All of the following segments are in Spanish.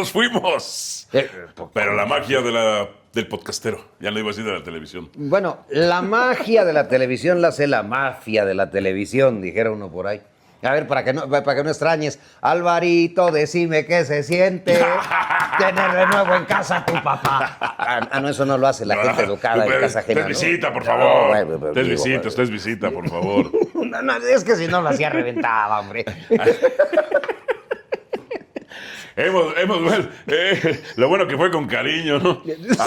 nos fuimos. Pero la magia del podcastero, ya no iba a decir de la televisión. Bueno, la magia de la televisión la hace la mafia de la televisión, dijera uno por ahí. A ver, para que no extrañes. Alvarito, decime qué se siente tener de nuevo en casa a tu papá. No, eso no lo hace la gente educada en casa ajena, Usted ¿no? visita, por favor. No, Usted visita, por favor. No, es que si no lo hacía reventaba, hombre. Lo bueno que fue con cariño, ¿no?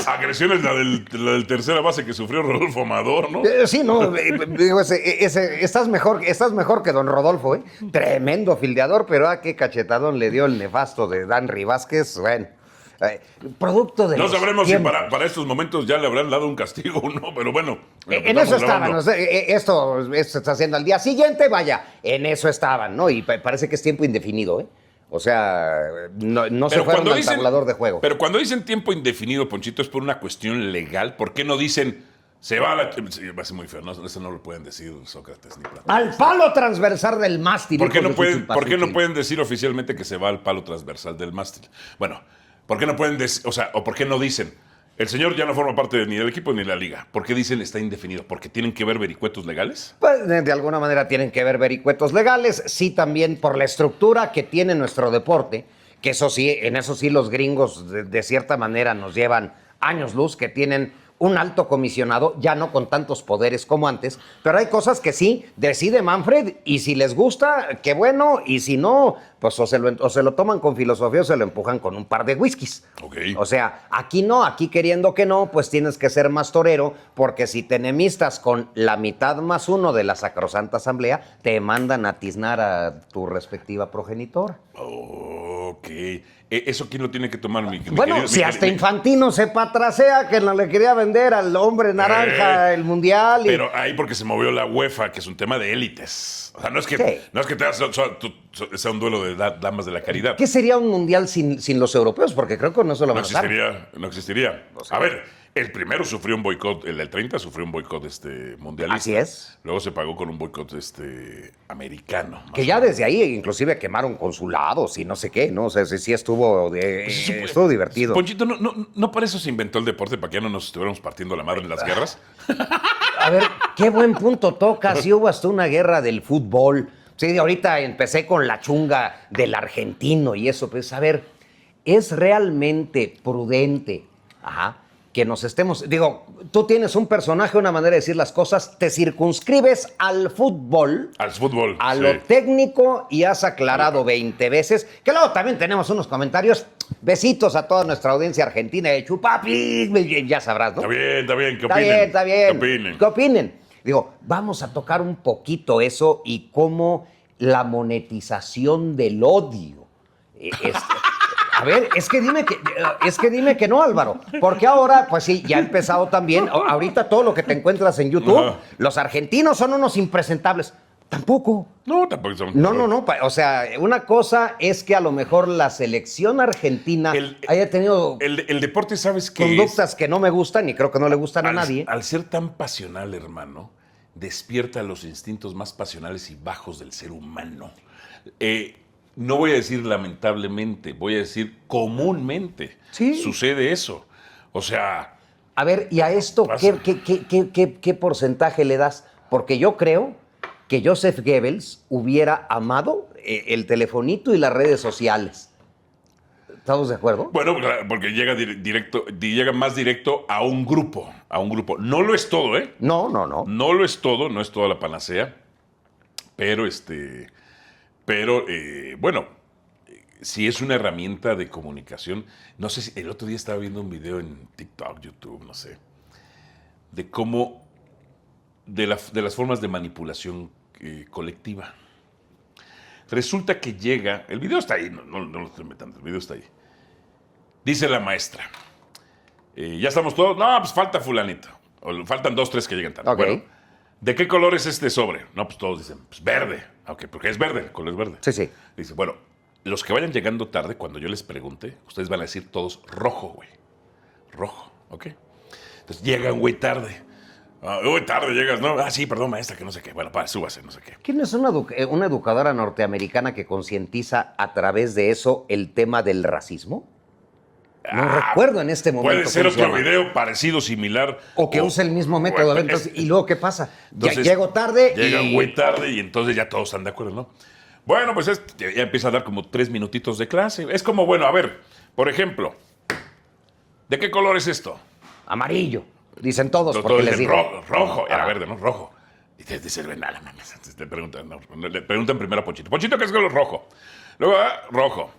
Agresiones la del tercera base que sufrió Rodolfo Amador, ¿no? Sí, no, digo, estás mejor que don Rodolfo, ¿eh? Tremendo fildeador, pero qué cachetadón le dio el nefasto de Danry Vázquez, bueno. Producto de No los sabremos si tiempos. para estos momentos ya le habrán dado un castigo o no, pero bueno. En eso estaban, esto se está haciendo al día siguiente, vaya, en eso estaban, ¿no? Y parece que es tiempo indefinido, ¿eh? O sea, no se fueron al tabulador de juego. Pero cuando dicen tiempo indefinido, Ponchito, es por una cuestión legal. ¿Por qué no dicen se va a la... Sí, va a ser muy feo, no, eso no lo pueden decir Sócrates ni Platón. Al palo transversal del mástil. ¿Por qué no pueden decir oficialmente que se va al palo transversal del mástil? Bueno, ¿por qué no pueden decir, o por qué no dicen el señor ya no forma parte ni del equipo ni de la liga? ¿Por qué dicen está indefinido? ¿Porque tienen que ver vericuetos legales? Pues de alguna manera tienen que ver vericuetos legales, sí también por la estructura que tiene nuestro deporte, que eso sí, en eso sí los gringos de cierta manera nos llevan años luz, que tienen un alto comisionado, ya no con tantos poderes como antes, pero hay cosas que sí decide Manfred y si les gusta, qué bueno, y si no, pues o se lo toman con filosofía o se lo empujan con un par de whiskies. Okay. O sea, aquí no, aquí queriendo que no, pues tienes que ser más torero, porque si te enemistas con la mitad más uno de la Sacrosanta Asamblea, te mandan a tiznar a tu respectiva progenitora. Ok. ¿Eso quién lo tiene que tomar, mi Bueno, querido, si hasta Infantino se patrasea que no le quería vender al hombre naranja el mundial. Pero ahí porque se movió la UEFA, que es un tema de élites. O sea, no es que sea un duelo de damas de la caridad. ¿Qué sería un mundial sin los europeos? Porque creo que no se lo van a dar. No existiría. O sea, a ver, el primero sufrió un boicot, el del 30 sufrió un boicot mundialista. Así es. Luego se pagó con un boicot americano. Que ya desde ahí inclusive quemaron consulados y no sé qué, ¿no? O sea, sí estuvo divertido. Ponchito, ¿no para eso se inventó el deporte? ¿Para que ya no nos estuviéramos partiendo la madre en las guerras? A ver, qué buen punto tocas. Sí hubo hasta una guerra del fútbol. Sí, ahorita empecé con la chunga del argentino y eso. Pues, a ver, ¿es realmente prudente que nos estemos... Digo, tú tienes un personaje, una manera de decir las cosas, te circunscribes al fútbol. Al fútbol, a lo técnico y has aclarado 20 veces. Que luego también tenemos unos comentarios. Besitos a toda nuestra audiencia argentina de Chupapi. Ya sabrás, ¿no? Está bien. ¿Qué Está opinen? Está bien. ¿Qué opinen? ¿Qué opinen? Digo, vamos a tocar un poquito eso y cómo la monetización del odio. A ver, es que dime que no, Álvaro. Porque ahora, pues sí, ya ha empezado también. Ahorita todo lo que te encuentras en YouTube, los argentinos son unos impresentables. Tampoco. No, tampoco son. No. O sea, una cosa es que a lo mejor la selección argentina haya tenido el deporte, ¿sabes qué? Conductas que no me gustan y creo que no le gustan a nadie. Al ser tan pasional, hermano, despierta los instintos más pasionales y bajos del ser humano. No voy a decir lamentablemente, voy a decir comúnmente. Sí. Sucede eso. O sea... A ver, ¿y a esto qué porcentaje le das? Porque yo creo que Joseph Goebbels hubiera amado el telefonito y las redes sociales. ¿Estamos de acuerdo? Bueno, porque llega más directo a un grupo. No lo es todo, ¿eh? No. No lo es todo, no es toda la panacea. Pero bueno, si es una herramienta de comunicación. No sé si el otro día estaba viendo un video en TikTok, YouTube, no sé, de cómo de las formas de manipulación colectiva. Resulta que llega, el video está ahí, no lo estoy inventando, el video está ahí. Dice la maestra, ya estamos todos, no, pues falta fulanito, o faltan 2, 3 que llegan tarde. Okay. Bueno, ¿de qué color es este sobre? No, pues todos dicen, pues verde. Ok, porque es verde, el color es verde. Sí. Dice, bueno, los que vayan llegando tarde, cuando yo les pregunte, ustedes van a decir todos rojo, güey. Rojo, ¿ok? Entonces llegan, güey, tarde. Tarde llegas, ¿no? Sí, perdón, maestra, que no sé qué. Bueno, súbase, no sé qué. ¿Quién es una educadora norteamericana que concientiza a través de eso el tema del racismo? No recuerdo en este momento. Puede ser cómo se otro llama. video parecido, similar. O que use el mismo método. Bueno, Entonces, ¿y luego qué pasa? Ya entonces, llego tarde Llega y... muy tarde y entonces ya todos están de acuerdo, ¿no? Bueno, pues ya empieza a dar como 3 minutitos de clase. Es como, bueno, a ver, por ejemplo, ¿de qué color es esto? Amarillo. Dicen todos, porque Todos les dicen digo. rojo, era Ah. verde, ¿no? Rojo. Y te dicen, nada, mames. Le preguntan primero a Ponchito. Ponchito, ¿qué es color rojo? Luego, rojo.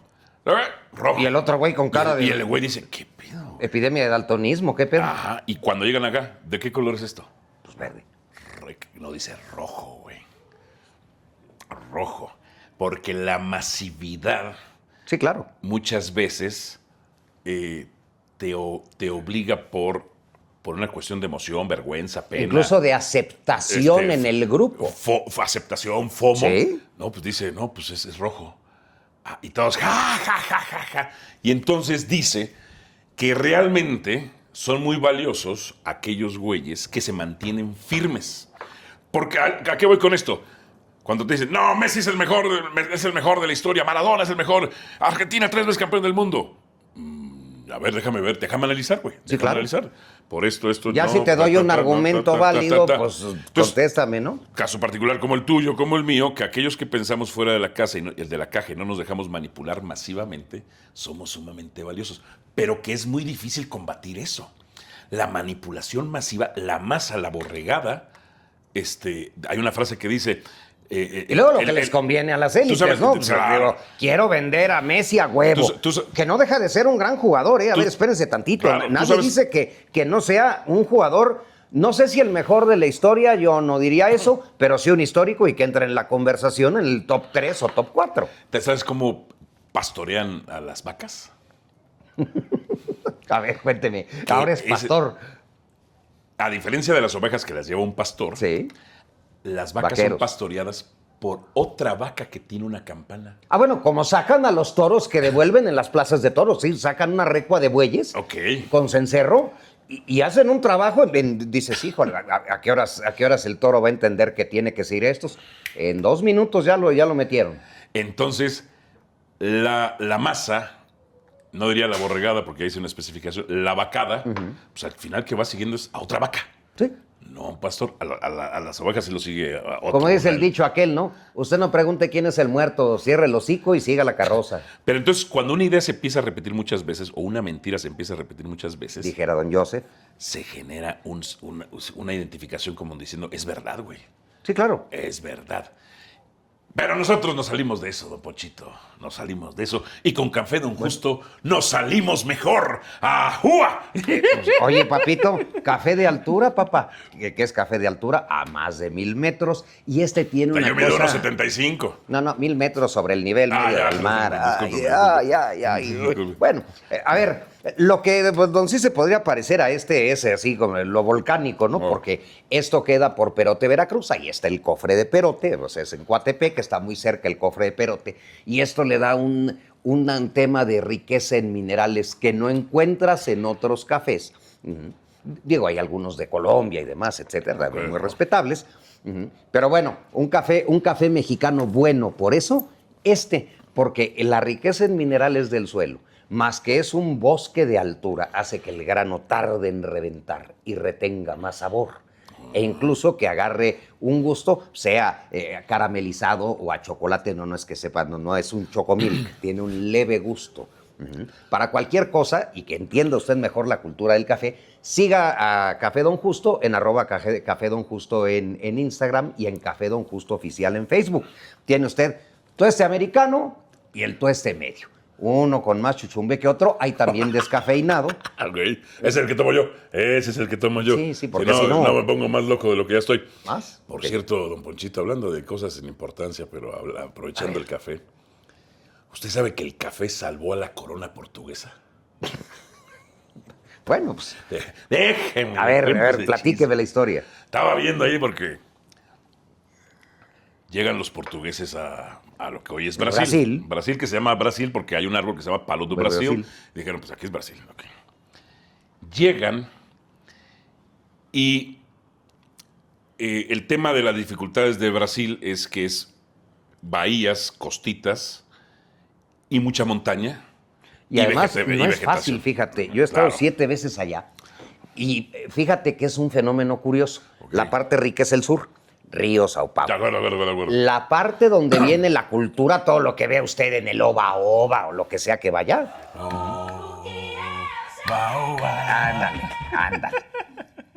Luego, rojo. Y el otro güey con cara Y de... el güey dice, ¿qué pedo? Epidemia de daltonismo, ¿qué pedo? Ajá. Y cuando llegan acá, ¿de qué color es esto? Pues verde. No dice rojo, güey. Rojo. Porque la masividad Sí, claro. muchas veces te obliga por una cuestión de emoción, vergüenza, pena. Incluso de aceptación en el grupo. Aceptación, FOMO. Sí. No, pues dice, no, pues es rojo. Ah, y todos, ja, ja, ja, ja, ja. Y entonces dice que realmente son muy valiosos aquellos güeyes que se mantienen firmes. Porque, ¿a qué voy con esto? Cuando te dicen, no, Messi es el mejor de la historia, Maradona es el mejor, Argentina 3 veces campeón del mundo. A ver, déjame analizar, güey. Sí, Déjame claro. analizar. Por esto, Ya no, si te doy un no, argumento válido, pues Entonces, contéstame, ¿no? caso particular como el tuyo, como el mío, que aquellos que pensamos fuera de la casa y el de la caja y no nos dejamos manipular masivamente, somos sumamente valiosos. Pero que es muy difícil combatir eso. La manipulación masiva, la masa, la borregada. Hay una frase que dice... Y luego lo que les conviene a las élites, sabes, ¿no? Pues, claro. digo, quiero vender a Messi a huevo. Que no deja de ser un gran jugador, ¿eh? A ver, espérense tantito. Claro, Nadie dice que no sea un jugador, no sé si el mejor de la historia, yo no diría eso, pero sí un histórico y que entre en la conversación en el top 3 o top 4. ¿Te sabes cómo pastorean a las vacas? A ver, cuénteme. Ahora es pastor. A diferencia de las ovejas que las lleva un pastor, Sí. las vacas Vaqueros. son pastoreadas por otra vaca que tiene una campana. Ah, bueno, como sacan a los toros que devuelven en las plazas de toros, sí, sacan una recua de bueyes Ok. con cencerro y hacen un trabajo. Dices, híjole, ¿a qué horas el toro va a entender que tiene que seguir estos? En 2 minutos ya lo metieron. Entonces, la masa, no diría la borregada porque ahí dice una especificación, la vacada, pues al final que va siguiendo es a otra vaca. Sí. No, un pastor, a las ovejas se lo sigue a otro. Como dice el ¿no? dicho aquel, ¿no? Usted no pregunte quién es el muerto, cierre el hocico y siga la carroza, Pero entonces, cuando una idea se empieza a repetir muchas veces, o una mentira se empieza a repetir muchas veces, dijera don Joseph. se genera una identificación como diciendo, es verdad, güey. Sí, claro. Es verdad. Pero nosotros nos salimos de eso, don Pochito. Nos salimos de eso. Y con Café Don Justo nos salimos mejor. ¡Ajúa! Oye, papito, café de altura, papá. ¿Qué es café de altura? A más de 1000 metros. Y este tiene una Yo mido cosa... 1.75. No, 1000 metros sobre el nivel medio ya, del mar. disculpe. Bueno, a ver, lo que pues, don sí se podría parecer a este es así como lo volcánico, ¿no? Oh. Porque esto queda por Perote, Veracruz. Ahí está el cofre de Perote, o sea, es en Coatepec, que está muy cerca el cofre de Perote. Y esto le da un tema de riqueza en minerales que no encuentras en otros cafés. Digo, hay algunos de Colombia y demás, etcétera, muy respetables. Pero bueno, un café mexicano bueno, por eso, porque la riqueza en minerales del suelo, más que es un bosque de altura, hace que el grano tarde en reventar y retenga más sabor. E incluso que agarre un gusto, sea caramelizado o a chocolate, no es que sepa, no es un chocomilk, tiene un leve gusto. Para cualquier cosa, y que entienda usted mejor la cultura del café, siga a Café Don Justo en @Café Don Justo en Instagram y en Café Don Justo Oficial en Facebook. Tiene usted tueste americano y el tueste medio. Uno con más chuchumbe que otro, hay también descafeinado. Ok, ese es el que tomo yo. Ese es el que tomo yo. Sí, porque si no, si no... me pongo más loco de lo que ya estoy. ¿Más? Por Ok. cierto, don Ponchito, hablando de cosas sin importancia, pero aprovechando el café. ¿Usted sabe que el café salvó a la corona portuguesa? Bueno, pues, Déjeme. a ver, de platíqueme chisme. la historia. Estaba viendo ahí porque llegan los portugueses a lo que hoy es Brasil. Brasil. Brasil, que se llama Brasil porque hay un árbol que se llama Palo do Brasil. Brasil. Y dijeron, pues aquí es Brasil. Okay. Llegan y el tema de las dificultades de Brasil es que es bahías, costitas y mucha montaña. Y además y no es vegetación. fácil, fíjate. Yo he estado Claro. 7 veces allá y fíjate que es un fenómeno curioso. Ok. La parte rica es el sur, Río, Sao Paulo. De acuerdo, de acuerdo, de acuerdo. La parte donde viene la cultura, todo lo que vea usted en el Oba-Oba o lo que sea que vaya. Ándale, ándale.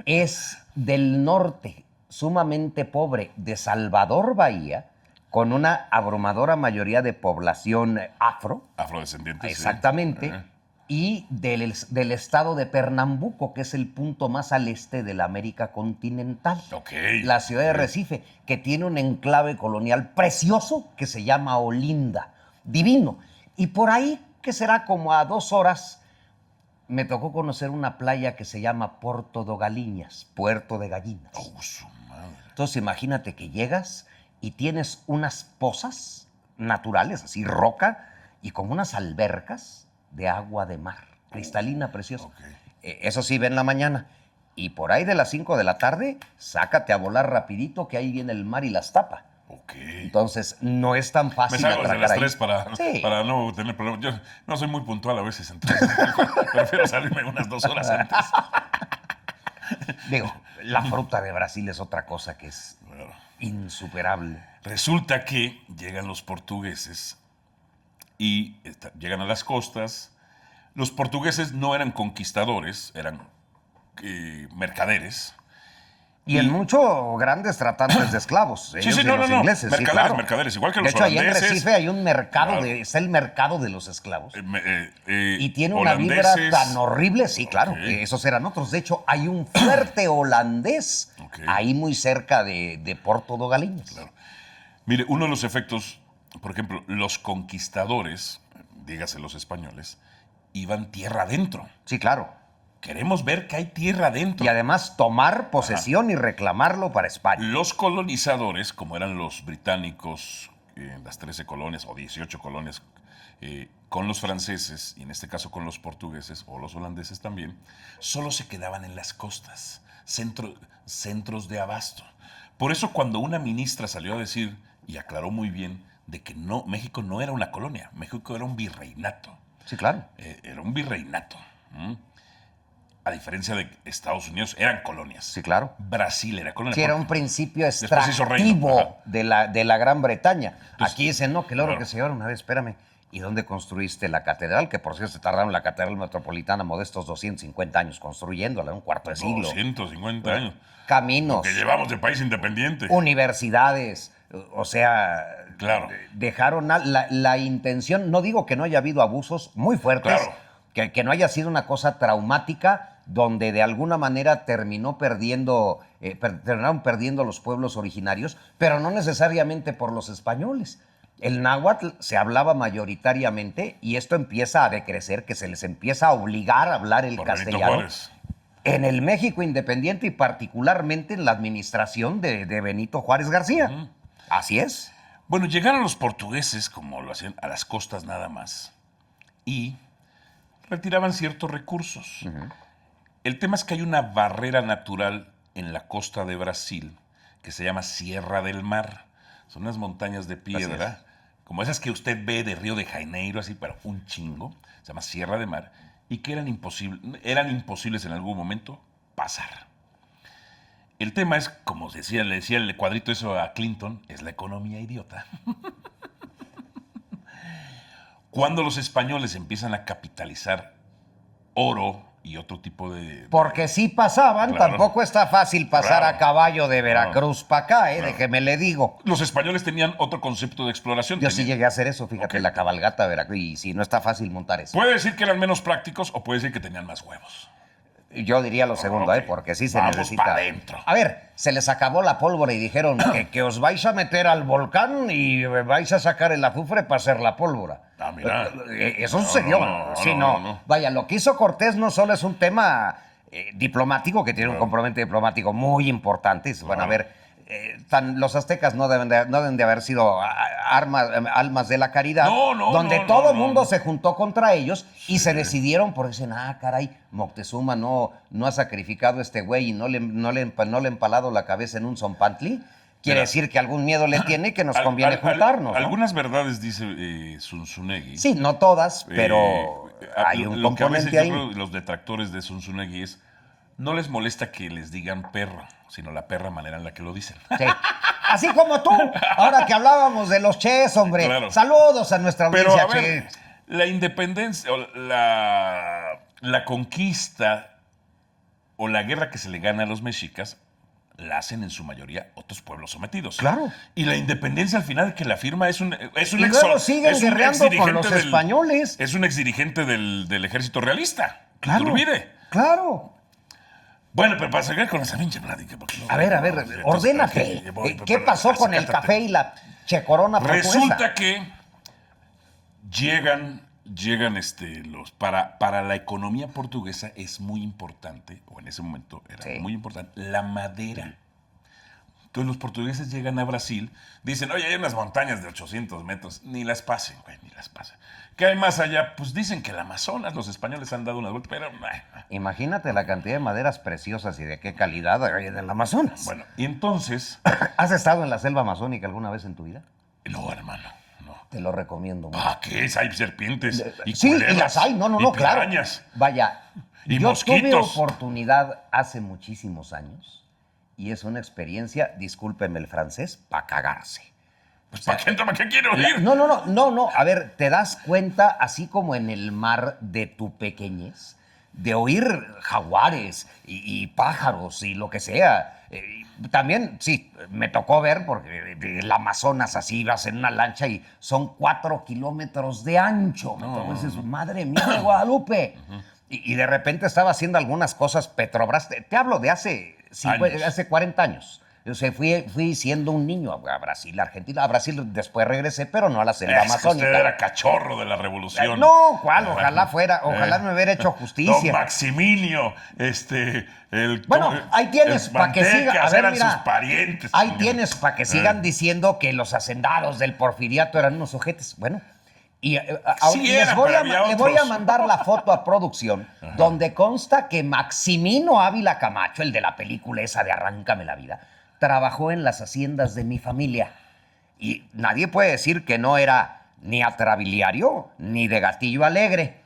Es del norte, sumamente pobre, de Salvador Bahía, con una abrumadora mayoría de población afro. Afrodescendientes. Exactamente. Sí. Y del estado de Pernambuco, que es el punto más al este de la América continental. Ok. La ciudad de Recife, que tiene un enclave colonial precioso que se llama Olinda. Divino. Y por ahí, que será como a 2 horas, me tocó conocer una playa que se llama Porto de Galiñas, Puerto de Gallinas. Oh, su madre. Entonces imagínate que llegas y tienes unas pozas naturales, así roca, y como unas albercas de agua de mar, cristalina, preciosa. Ok. Eso sí, ve en la mañana. Y por ahí de las 5 de la tarde, sácate a volar rapidito que ahí viene el mar y las tapa. Ok. Entonces no es tan Me fácil salgo desde atracar las ahí. 3 Sí. para no tener problemas. Yo no soy muy puntual a veces, entonces prefiero salirme unas 2 horas antes. Digo, la fruta de Brasil es otra cosa que es Bueno, insuperable. resulta que llegan los portugueses y llegan a las costas. Los portugueses no eran conquistadores, eran mercaderes. Y en mucho grandes tratantes de esclavos. Sí, ellos sí, y no, los no, no. ingleses, Mercaderes, sí, claro. mercaderes, igual que De los hecho, ahí en holandeses. Recife hay un mercado, Claro. es el mercado de los esclavos. Y tiene una vibra holandeses. tan horrible, sí, claro, Ok. que esos eran otros. De hecho, hay un fuerte holandés Ok. ahí muy cerca de Porto de Galiñas. Claro. Mire, uno de los efectos, por ejemplo, los conquistadores, dígase los españoles, iban tierra adentro. Sí, claro. Queremos ver que hay tierra adentro. Y además tomar posesión y reclamarlo para España. Los colonizadores, como eran los británicos en las 13 colonias o 18 colonias, con los franceses, y en este caso con los portugueses o los holandeses también, solo se quedaban en las costas, centros de abasto. Por eso cuando una ministra salió a decir, y aclaró muy bien, de que no, México no era una colonia, México era un virreinato. Sí, claro. Era un virreinato. A diferencia de Estados Unidos, eran colonias. Sí, claro. Brasil era colonia. Sí, era un principio Después hizo reino, extractivo ajá. de la Gran Bretaña. Entonces, aquí dicen, no, que el oro claro. que se llevaron. A ver, espérame. ¿Y dónde construiste la catedral? Que por cierto se tardaron la catedral metropolitana modestos 250 años construyéndola, un cuarto de siglo. 250 años. Caminos, Que llevamos de país independiente. universidades, o sea, Claro. dejaron la intención, no digo que no haya habido abusos muy fuertes, Claro. que no haya sido una cosa traumática donde de alguna manera terminaron perdiendo los pueblos originarios, pero no necesariamente por los españoles. El náhuatl se hablaba mayoritariamente y esto empieza a decrecer, que se les empieza a obligar a hablar el Por Benito castellano. Juárez. En el México independiente y particularmente en la administración de Benito Juárez García. Así es. Bueno, llegaron los portugueses, como lo hacían, a las costas nada más, y retiraban ciertos recursos. El tema es que hay una barrera natural en la costa de Brasil que se llama Sierra del Mar. Son unas montañas de piedra, como esas que usted ve de Río de Janeiro, así, pero un chingo. Se llama Sierra del Mar. Y que eran imposibles en algún momento pasar. El tema es, como le decía el cuadrito eso a Clinton, es la economía idiota. Cuando los españoles empiezan a capitalizar oro y otro tipo de... Porque si pasaban, Claro. tampoco está fácil pasar Claro. a caballo de Veracruz para acá, Claro. déjeme le digo. Los españoles tenían otro concepto de exploración. Yo sí llegué a hacer eso, fíjate, Ok. la cabalgata de Veracruz, y sí, no está fácil montar eso. Puede decir que eran menos prácticos o puede decir que tenían más huevos. Yo diría lo segundo, Ok. porque sí se Vamos necesita. pa' dentro. A ver, se les acabó la pólvora y dijeron que os vais a meter al volcán y vais a sacar el azufre para hacer la pólvora. Ah, mira. Eso No, sucedió. no, Sí, no, no. no. Vaya, lo que hizo Cortés no solo es un tema diplomático, que tiene un Claro. componente diplomático muy importante. Bueno, a Claro. ver, los aztecas no deben de haber sido almas de la caridad, No, donde no, todo no, mundo no. se juntó contra ellos y se decidieron por decir, caray, Moctezuma no ha sacrificado a este güey y no le ha empalado la cabeza en un zompantli. quiere Mira, decir que algún miedo le tiene que nos al- conviene al- juntarnos, ¿no? Algunas verdades dice Zunzunegui. Sí, no todas, pero hay un Lo que a veces componente yo ahí. creo los detractores de Zunzunegui es, no les molesta que les digan perro, sino la perra manera en la que lo dicen. Sí. Así como tú, ahora que hablábamos de los ches, hombre. Claro. Saludos a nuestra Pero audiencia, a ver, che. la independencia, o la conquista o la guerra que se le gana a los mexicas, la hacen en su mayoría otros pueblos sometidos. Claro. Y la independencia al final que la firma es un Y luego siguen guerreando con los españoles. Es un exdirigente del ejército realista. Claro. Iturbide. Claro. Bueno, pero para seguir con esa pinche plática. A ver, ordénate. ¿Qué pasó con el café y la checorona portuguesa? Resulta que llegan para la economía portuguesa es muy importante, o en ese momento era muy importante, la madera. Entonces los portugueses llegan a Brasil, dicen, oye, hay unas montañas de 800 metros, ni las pasen, güey, ni las pasen. ¿Qué hay más allá? Pues dicen que el Amazonas, los españoles han dado unas vueltas, pero... Imagínate la cantidad de maderas preciosas y de qué calidad hay en el Amazonas. Bueno, y entonces... ¿Has estado en la selva amazónica alguna vez en tu vida? No, hermano, no. Te lo recomiendo mucho. ¿Para qué? Hay serpientes y Sí, culebras, y las hay, no, y claro. pirañas. Vaya, Y yo tuve mosquitos. oportunidad hace muchísimos años y es una experiencia, discúlpeme el francés, para cagarse. Pues, ¿para qué quiero ir? No. A ver, te das cuenta, así como en el mar de tu pequeñez, de oír jaguares y pájaros y lo que sea. También, sí, me tocó ver, porque el Amazonas así ibas en una lancha y son 4 kilómetros de ancho. Entonces, madre mía de Guadalupe. Y de repente estaba haciendo algunas cosas Petrobras. Te hablo de hace 40 años. Yo sé, fui siendo un niño a Brasil, a Argentina. A Brasil después regresé, pero no a la selva amazónica. Usted era cachorro de la revolución. No, ¿cuál? Ojalá me hubiera hecho justicia. Don Maximilio, Bueno, ahí tienes para que sigan. A ver, eran mira, sus parientes. ahí tienes para que sigan diciendo que los hacendados del porfiriato eran unos ojetes. Bueno, y Sí eran, pero había le voy a otros. mandar la foto a producción donde consta que Maximino Ávila Camacho, el de la película esa de Arráncame la vida, trabajó en las haciendas de mi familia. Y nadie puede decir que no era ni atrabiliario ni de gatillo alegre.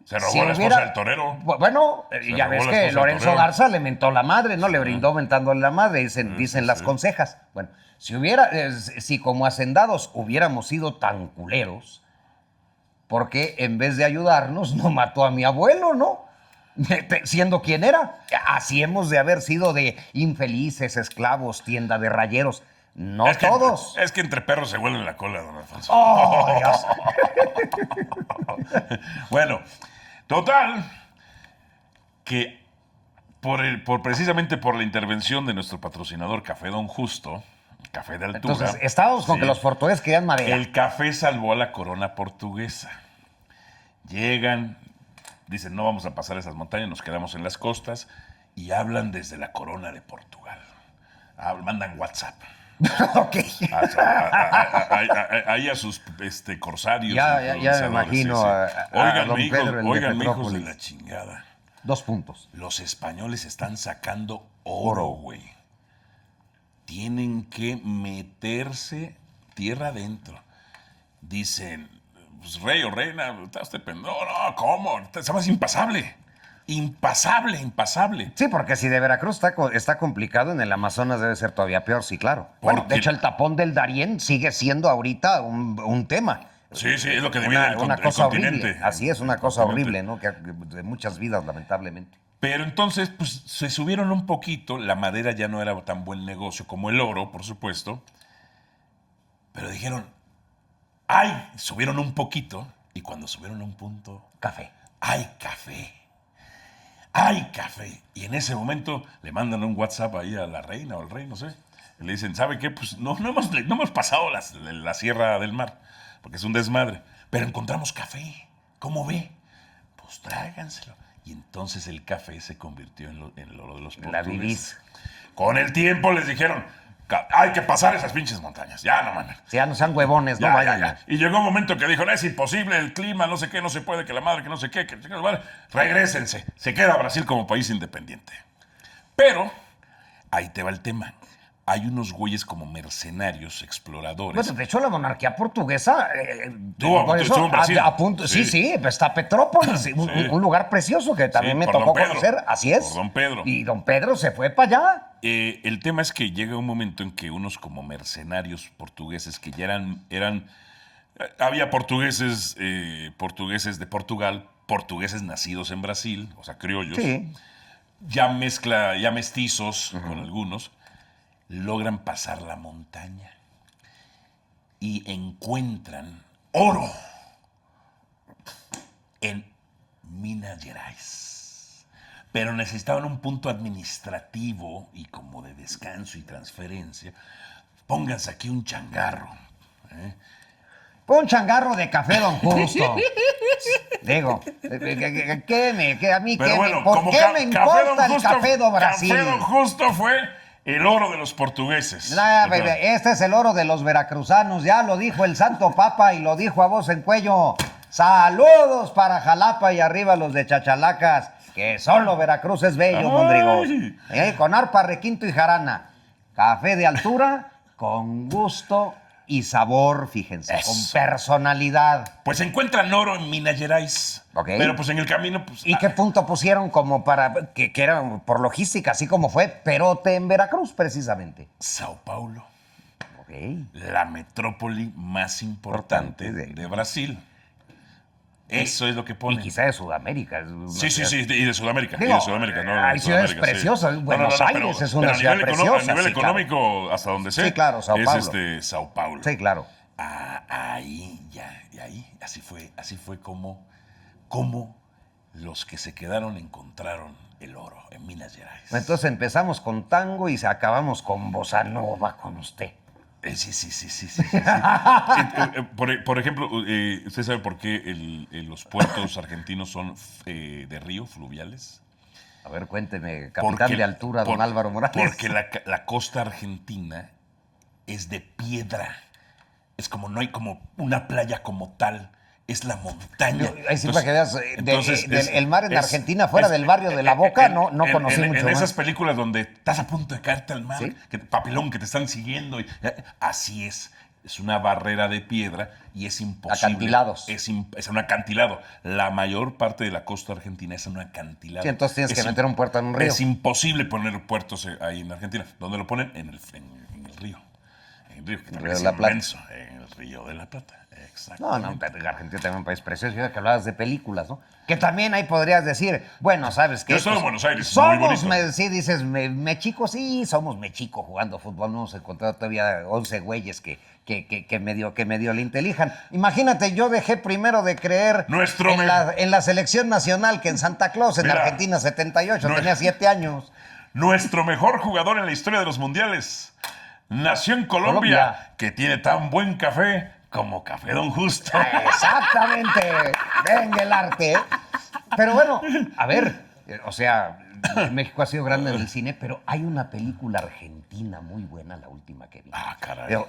Se robó la esposa del torero. Bueno, Se ya robó ves la que esposa del Lorenzo torero. Garza le mentó la madre, ¿no? Le brindó mentándole la madre, dicen las consejas. Bueno, si como hacendados hubiéramos sido tan culeros, ¿por qué en vez de ayudarnos no mató a mi abuelo, no? Siendo quien era. Así hemos de haber sido de infelices, esclavos, tienda de rayeros. No todos. Es que entre perros se huelen la cola, don Alfonso. ¡Oh, Dios! Bueno, total, que precisamente por la intervención de nuestro patrocinador Café Don Justo, café de altura. Entonces, estábamos con sí, que los portugueses querían madera. el café salvó a la corona portuguesa. Llegan, dicen, no vamos a pasar esas montañas, nos quedamos en las costas, y hablan desde la corona de Portugal. Mandan WhatsApp. Ok. Ahí a sus corsarios. Ya me colonizadores, imagino a Oigan, don mi hijos, Pedro, el de oigan, mi hijos de Petrópolis. la chingada. 2 puntos. Los españoles están sacando oro, güey. Tienen que meterse tierra adentro. Dicen, pues, rey o reina, está usted no, ¿cómo? Estamos impasable. Impasable. Sí, porque si de Veracruz está complicado, en el Amazonas debe ser todavía peor, sí, claro. Bueno, de hecho, el tapón del Darién sigue siendo ahorita un tema. Sí, es lo que divide Una el cosa continente. horrible. Así es, una cosa Continente. horrible, ¿no? Que de muchas vidas, lamentablemente. Pero entonces, pues, se subieron un poquito. La madera ya no era tan buen negocio como el oro, por supuesto. Pero dijeron, ¡ay! Subieron un poquito. Y cuando subieron a un punto, Café. ¡ay, café! ¡Ay, café! Y en ese momento le mandan un WhatsApp ahí a la reina o al rey, no sé. Y le dicen, ¿sabe qué? Pues no hemos pasado la Sierra del Mar, porque es un desmadre. Pero encontramos café. ¿Cómo ve? Pues tráiganselo. Y entonces el café se convirtió en el oro de los portugueses. La vivís. Con el tiempo les dijeron, hay que pasar esas pinches montañas. Ya no, man. Ya no sean huevones, no Ya, vayan. ya. Y llegó un momento que dijo, es imposible, el clima, no sé qué, no se puede, que la madre, que no sé qué, regrésense. Se queda Brasil como país independiente. Pero, ahí te va el tema. hay unos güeyes como mercenarios, exploradores. Bueno, de hecho, la monarquía portuguesa. Estuvo en Brasil. Sí, está Petrópolis, un lugar precioso que también me por tocó Don Pedro. conocer. Así es. Por Don Pedro. Y don Pedro se fue para allá. El tema es que llega un momento en que unos como mercenarios portugueses que ya había portugueses de Portugal, portugueses nacidos en Brasil, o sea, criollos, Sí. ya mestizos con algunos, logran pasar la montaña y encuentran oro en Minas Gerais. Pero necesitaban un punto administrativo y como de descanso y transferencia. Pónganse aquí un changarro. Un changarro de café, don Justo. Digo, a mí Pero qué bueno, ¿por qué me importa el café do Brasil? Café Don Justo fue el oro de los portugueses. Este es el oro de los veracruzanos, ya lo dijo el Santo Papa y lo dijo a voz en cuello. Saludos para Jalapa y arriba los de Chachalacas, que solo Veracruz es bello, Mondrigos. Con arpa, requinto y jarana. Café de altura, con gusto y sabor, fíjense, Eso. con personalidad. Pues encuentran oro en Minas Gerais. Ok. Pero pues en el camino, pues. ¿Y qué punto pusieron como para que era por logística, así como fue Perote en Veracruz, precisamente? Sao Paulo, Ok. la metrópoli más importante de Brasil. Eso es lo que Y ponen. quizá de Sudamérica. Sí, y de Sudamérica. Digo, y de Sudamérica, no, hay de ciudades Sudamérica, preciosas. Sí. Buenos Aires es una ciudad preciosa. A nivel sí, económico, claro. hasta donde sé. Sí, claro, Sao Paulo. Es Sao Paulo. Sí, claro. Así fue como los que se quedaron encontraron el oro en Minas Gerais. Entonces empezamos con tango y acabamos con bossa nova con usted. Sí. Por ejemplo, ¿usted sabe por qué los puertos argentinos son de río, fluviales? A ver, cuénteme, capitán de altura, don Álvaro Morales. Porque la costa argentina es de piedra. Es como, no hay como una playa como tal. Es la montaña. Ahí sí, para que veas, el mar en Argentina, fuera del barrio de La Boca, no conocí mucho en más. esas películas donde estás a punto de caerte al mar, ¿Sí? papelón, que te están siguiendo. Así es. Es una barrera de piedra y es imposible. Acantilados. Es un acantilado. La mayor parte de la costa argentina es un acantilado. Sí, entonces tienes que meter un puerto en un río. Es imposible poner puertos ahí en Argentina. ¿Dónde lo ponen? En el río. En el río, que también es inmenso. En el Río de la Plata. No, Argentina también es un país precioso. Ya que hablabas de películas, ¿no? Que también ahí podrías decir, bueno, ¿sabes qué? Yo estoy en Buenos Aires, somos, muy bonito. sí, dices, Mexico, sí, somos Mexico jugando fútbol. No hemos encontrado todavía 11 güeyes que medio le intelijan. Imagínate, yo dejé primero de creer en la selección nacional que en Santa Claus, en Argentina 78, tenía 7 años. Nuestro mejor jugador en la historia de los mundiales nació en Colombia. Que tiene tan buen café como Café Don Justo. Exactamente. Venga el arte. Pero bueno, a ver, o sea, México ha sido grande en el cine, pero hay una película argentina muy buena, la última que vi. Caray. Pero,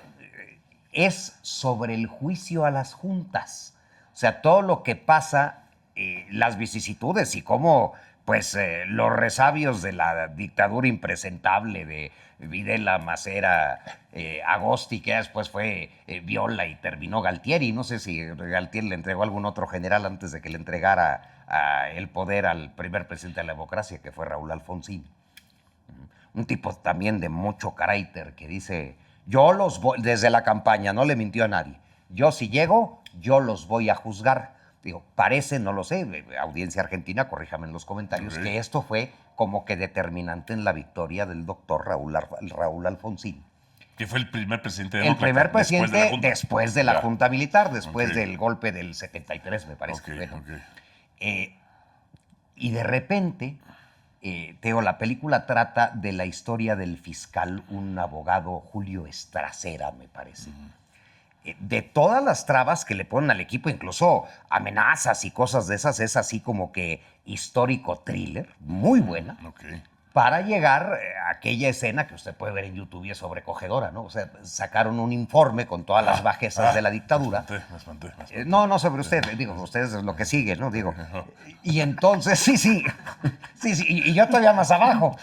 es sobre el juicio a las juntas. O sea, todo lo que pasa, las vicisitudes y cómo, pues, los resabios de la dictadura impresentable de Videla, Macera, Agosti, que después fue Viola y terminó Galtieri. No sé si Galtieri le entregó a algún otro general antes de que le entregara el poder al primer presidente de la democracia, que fue Raúl Alfonsín. Un tipo también de mucho carácter que dice, yo los voy, desde la campaña, no le mintió a nadie, yo si llego, yo los voy a juzgar. Digo, parece, no lo sé, audiencia argentina, corríjame en los comentarios, que esto fue como que determinante en la victoria del doctor Raúl Alfonsín. Que fue el primer presidente demócrata. El primer presidente después de la Junta Militar, después del golpe del 73, me parece que fue. Y de repente, la película trata de la historia del fiscal, un abogado, Julio Estracera, me parece. De todas las trabas que le ponen al equipo, incluso amenazas y cosas de esas, es así como que histórico thriller, muy buena, para llegar a aquella escena que usted puede ver en YouTube y es sobrecogedora, ¿no? O sea, sacaron un informe con todas las bajezas de la dictadura. Me espanté. No sobre usted, digo, ustedes es lo que sigue, ¿no? Digo. Y entonces, sí, y yo todavía más abajo.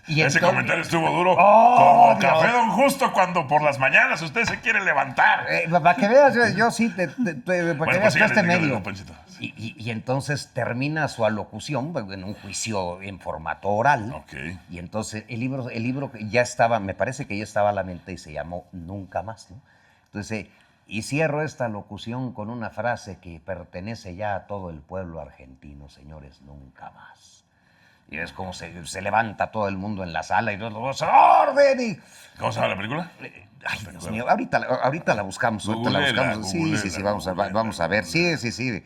Y Ese entonces, comentario estuvo duro. ¡Oh, Como Dios! Café Don Justo cuando por las mañanas usted se quiere levantar. para que veas, yo sí, para que veas todo este sígale, medio. Panchito. Y entonces termina su alocución en un juicio en formato oral. Ok. Y entonces el libro ya estaba, me parece que ya estaba a la mente y se llamó Nunca Más, ¿no? Entonces, y cierro esta locución con una frase que pertenece ya a todo el pueblo argentino, señores, nunca más. Y es como se levanta todo el mundo en la sala y todos, ¡orden! Y, ¿Cómo se llama la película? ay, Dios mío, ahorita la buscamos. Sí, vamos a ver. Sí.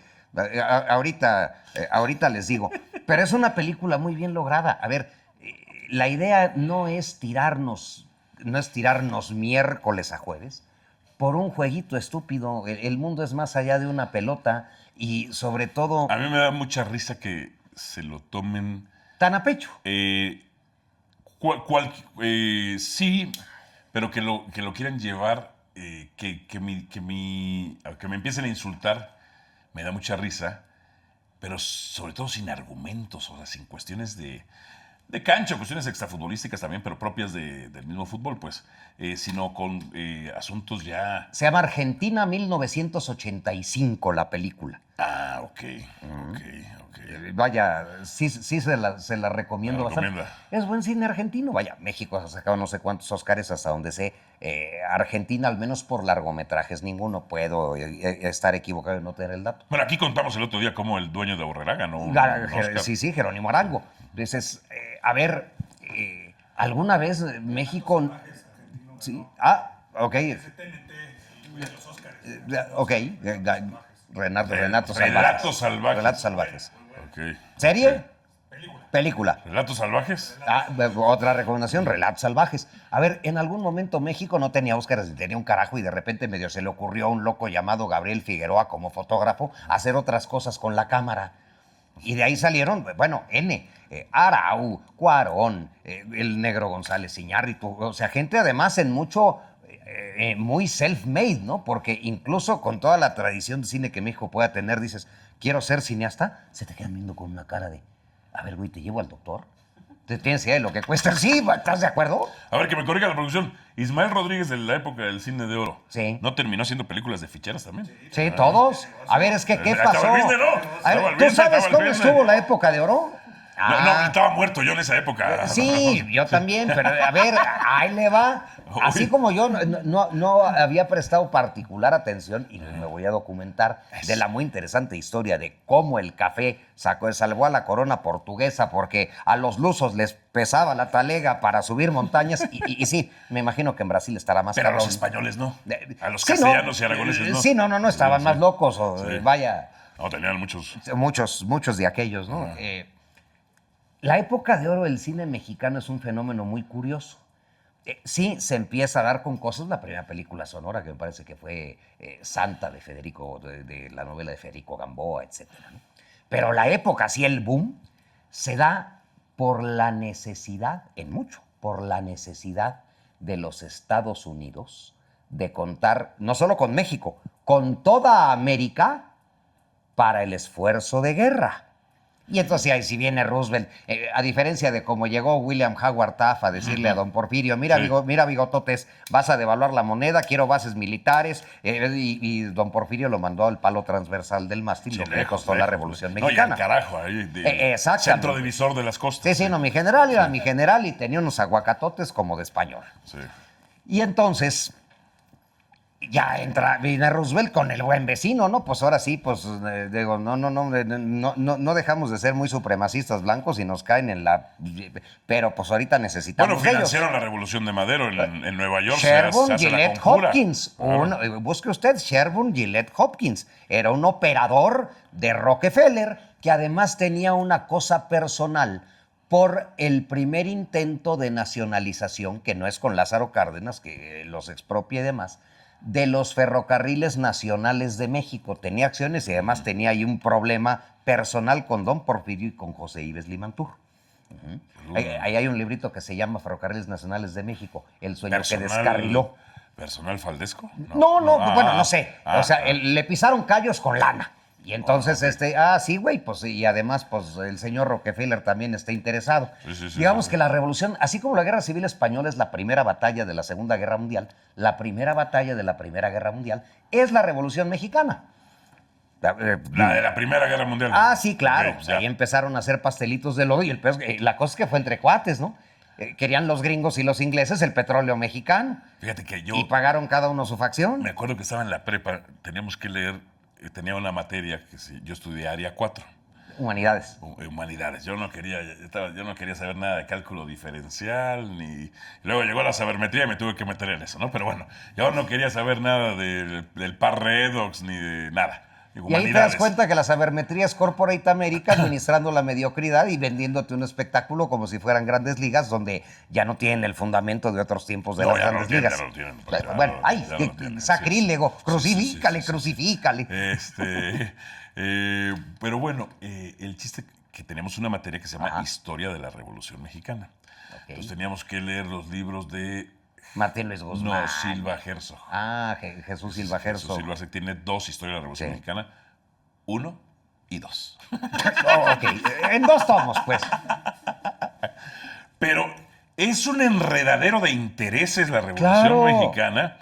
Ahorita les digo. Pero es una película muy bien lograda. A ver, la idea no es tirarnos miércoles a jueves por un jueguito estúpido. El mundo es más allá de una pelota y sobre todo A mí me da mucha risa que se lo tomen. tan a pecho. Sí, pero que lo quieran llevar, que me empiecen a insultar, me da mucha risa, pero sobre todo sin argumentos, o sea, sin cuestiones de cancha, cuestiones extrafutbolísticas también, pero propias del mismo fútbol, pues, sino con asuntos ya. Se llama Argentina 1985, la película. Ah, ok. Vaya, sí se la recomiendo La bastante. recomienda. Es buen cine argentino. Vaya, México ha sacado no sé cuántos Óscares hasta donde sé. Argentina, al menos por largometrajes, ninguno. Puedo estar equivocado y no tener el dato. Bueno, aquí contamos el otro día cómo el dueño de Aurrera ganó un Oscar. Sí, Jerónimo Arango. Entonces, a ver, ¿alguna vez México... Sí, ok. Ok, Renato Relatos salvajes. Relatos salvajes. Ok. ¿Serie? Película. ¿Relatos salvajes? Otra recomendación, Relatos Salvajes. A ver, en algún momento México no tenía Óscares, tenía un carajo y de repente medio se le ocurrió a un loco llamado Gabriel Figueroa como fotógrafo hacer otras cosas con la cámara. Y de ahí salieron, bueno, Arau, Cuarón, el Negro González Iñárritu, o sea, gente además en mucho, muy self-made, ¿no? Porque incluso con toda la tradición de cine que México pueda tener, dices, quiero ser cineasta, se te quedan viendo con una cara de, a ver, güey, ¿te llevo al doctor? ¿Te tienes idea de lo que cuesta? Sí, ¿estás de acuerdo? A ver, que me corrija la producción. Ismael Rodríguez de la época del cine de oro. Sí. ¿No terminó haciendo películas de ficheras también? Sí, todos. A ver, es que, ¿qué Estaba pasó? el business, ¿no? A Estaba ver, el ¿tú business, sabes estaba el cómo business. estuvo la época de oro? No, estaba muerto yo en esa época. Sí, yo también, pero a ver, ahí le va. Así como yo no había prestado particular atención, y me voy a documentar de la muy interesante historia de cómo el café salvó a la corona portuguesa porque a los lusos les pesaba la talega para subir montañas. Y sí, me imagino que en Brasil estará más Pero a los cabrón. españoles no. A los Sí, castellanos y aragoneses no. Sí, no, estaban Sí. más locos. Sí. Vaya, No, tenían muchos. muchos de aquellos, ¿no? La época de oro del cine mexicano es un fenómeno muy curioso. Sí, se empieza a dar con cosas. La primera película sonora, que me parece que fue Santa de Federico, de la novela de Federico Gamboa, etc. ¿no? Pero la época, sí, el boom, se da por la necesidad, por la necesidad de los Estados Unidos de contar, no solo con México, con toda América para el esfuerzo de guerra. Y entonces ahí si viene Roosevelt, a diferencia de cómo llegó William Howard Taft a decirle a don Porfirio, mira, Sí. mira bigototes, vas a devaluar la moneda, quiero bases militares, y don Porfirio lo mandó al palo transversal del mástil, lo que le costó la Revolución Mexicana. No, y al carajo, ahí. Exactamente. Centro divisor de las costas. Sí, no, mi general era mi general y tenía unos aguacatotes como de español. Sí. Y entonces ya viene Roosevelt con el buen vecino, ¿no? Pues ahora sí, pues digo, no dejamos de ser muy supremacistas blancos y nos caen en la... Pero pues ahorita necesitamos Bueno, de ellos. financiaron la Revolución de Madero en Nueva York. Sherburne se hace la Gillette conjura. Hopkins. Claro. Busque usted, Sherburne Gillette Hopkins. Era un operador de Rockefeller que además tenía una cosa personal por el primer intento de nacionalización, que no es con Lázaro Cárdenas, que los expropia y demás, de los ferrocarriles nacionales de México. Tenía acciones y además tenía ahí un problema personal con don Porfirio y con José Ives Limantur. Ahí hay un librito que se llama Ferrocarriles Nacionales de México, el sueño que descarriló. ¿Personal faldesco? No, bueno, no sé. O sea, le pisaron callos con lana. Y entonces, sí, güey, pues, y además, pues, el señor Rockefeller también está interesado. Sí, Digamos que la revolución, así como la Guerra Civil Española es la primera batalla de la Segunda Guerra Mundial, la primera batalla de la Primera Guerra Mundial es la Revolución Mexicana. La de la Primera Guerra Mundial. Sí, claro. Okay, ahí empezaron a hacer pastelitos de lodo y la cosa es que fue entre cuates, ¿no? Querían los gringos y los ingleses el petróleo mexicano. Fíjate que yo... Y pagaron cada uno su facción. Me acuerdo que estaba en la prepa, teníamos que leer, tenía una materia que yo estudié área 4. Humanidades. Humanidades. Yo no quería saber nada de cálculo diferencial, ni... Luego llegó la sabermetría y me tuve que meter en eso, ¿no? Pero bueno, yo no quería saber nada del par redox, ni de nada. Y ahí te das cuenta que la sabermetría es Corporate America administrando la mediocridad y vendiéndote un espectáculo como si fueran grandes ligas donde ya no tienen el fundamento de otros tiempos de las grandes ligas. Ya no tienen, bueno, sacrílego, crucifícale. Pero bueno, el chiste que tenemos una materia que se llama Historia de la Revolución Mexicana. Okay. Entonces teníamos que leer los libros de Martín Luis Guzmán. No, Silva Herzog. Jesús Silva Herzog. Jesús Silva Herzog tiene 2 Historias de la Revolución Mexicana. 1 y 2. Ok, en 2 tomos, pues. Pero es un enredadero de intereses la Revolución Mexicana.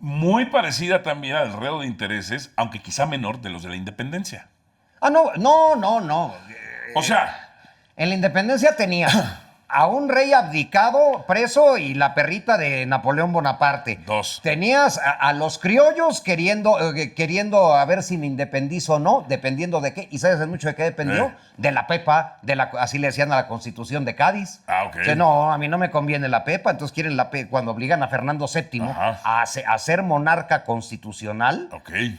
Muy parecida también al enredo de intereses, aunque quizá menor, de los de la Independencia. No. O sea... En la Independencia tenía... a un rey abdicado, preso, y la perrita de Napoleón Bonaparte. 2. Tenías a los criollos queriendo a ver si me independizo o no, dependiendo de qué. ¿Y sabes mucho de qué dependió? De la Pepa, así le decían a la Constitución de Cádiz. Ok. Que no, a mí no me conviene la Pepa, entonces quieren la Pepa. Cuando obligan a Fernando VII a ser monarca constitucional,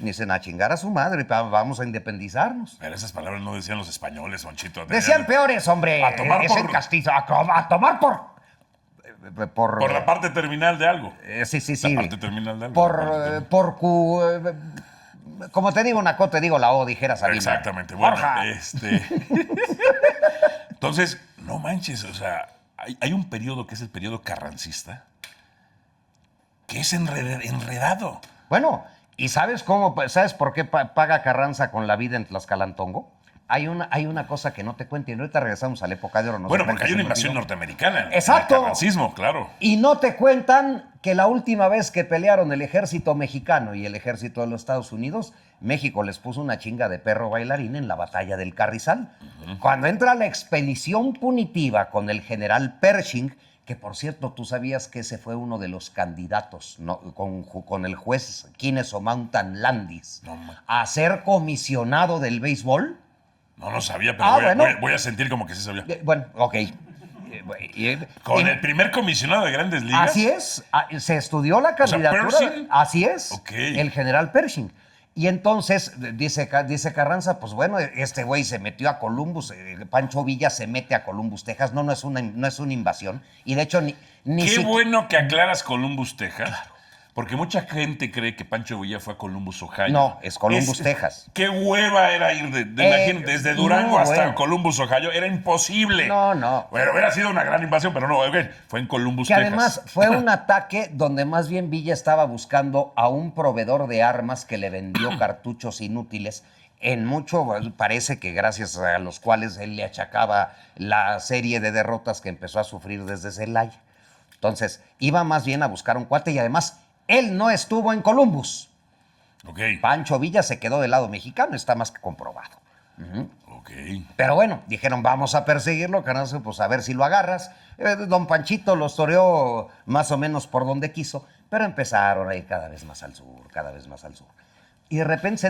dicen a chingar a su madre, vamos a independizarnos. Pero esas palabras no decían los españoles, Monchito. Decían peores, hombre. A tomar es el castizo. A tomar por la parte terminal de algo. Sí. La parte terminal de algo. Como te digo una cosa, te digo la O, dijera Sabina. Exactamente. Bueno, entonces, no manches, o sea, hay un periodo que es el periodo carrancista, que es enredado. Bueno, ¿y sabes por qué paga Carranza con la vida en Tlaxcalantongo? Hay una cosa que no te cuento y ahorita regresamos a la época de oro. Bueno, porque hay una invasión norteamericana. Exacto. El carrancismo, claro. Y no te cuentan que la última vez que pelearon el ejército mexicano y el ejército de los Estados Unidos, México les puso una chinga de perro bailarín en la batalla del Carrizal. Cuando entra la expedición punitiva con el general Pershing, que por cierto, tú sabías que ese fue uno de los candidatos, ¿no? con el juez Quines Mountain Landis, a ser comisionado del béisbol. No lo sabía, pero voy a sentir como que sí sabía. Bueno, ok. Con el primer comisionado de Grandes Ligas. Así es. Se estudió la candidatura. ¿Pershing? Así es. Okay. El general Pershing. Y entonces, dice Carranza, pues bueno, este güey se metió a Columbus, Pancho Villa se mete a Columbus, Texas. No es una invasión. Y de hecho, Qué bueno que aclaras Columbus, Texas. Claro. Porque mucha gente cree que Pancho Villa fue a Columbus, Ohio. No, es Columbus, Texas. Qué hueva era ir imagínate, desde Durango hasta Columbus, Ohio. Era imposible. No. Bueno, hubiera sido una gran invasión, pero no, fue en Columbus, Texas. Que además fue un ataque donde más bien Villa estaba buscando a un proveedor de armas que le vendió cartuchos inútiles. En mucho parece que gracias a los cuales él le achacaba la serie de derrotas que empezó a sufrir desde Celaya. Entonces, iba más bien a buscar un cuate y además... él no estuvo en Columbus. Pancho Villa se quedó del lado mexicano, está más que comprobado. Pero bueno, dijeron, vamos a perseguirlo, Carranza, pues a ver si lo agarras. Don Panchito los toreó más o menos por donde quiso, pero empezaron a ir cada vez más al sur. Y de repente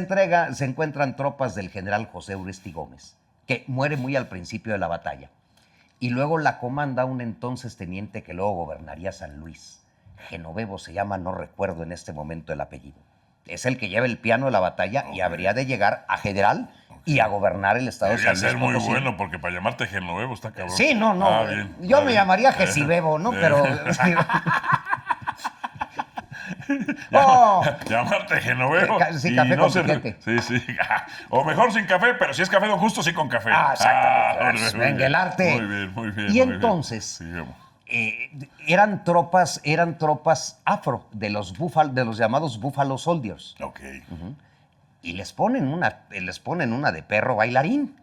se encuentran tropas del general José Uresti Gómez, que muere muy al principio de la batalla. Y luego la comanda un entonces teniente que luego gobernaría San Luis. Genovevo se llama, no recuerdo en este momento el apellido. Es el que lleva el piano de la batalla y habría de llegar a general y a gobernar el estado de San Luis. Debería ser muy bueno, porque para llamarte Genovevo está cabrón. Sí, no. Yo me llamaría Jesibebo, ¿no? Pero... ¡Oh! Llamarte Genoveo. Sí, y café no con ser- piquete. Sí. O mejor sin café, pero si es café Don Justo, sí con café. Exactamente. Muy Venga, bien. el arte. Muy bien. Y entonces, Sigamos. eran tropas afro, de los llamados Buffalo Soldiers. Ok. Y les ponen una de perro bailarín.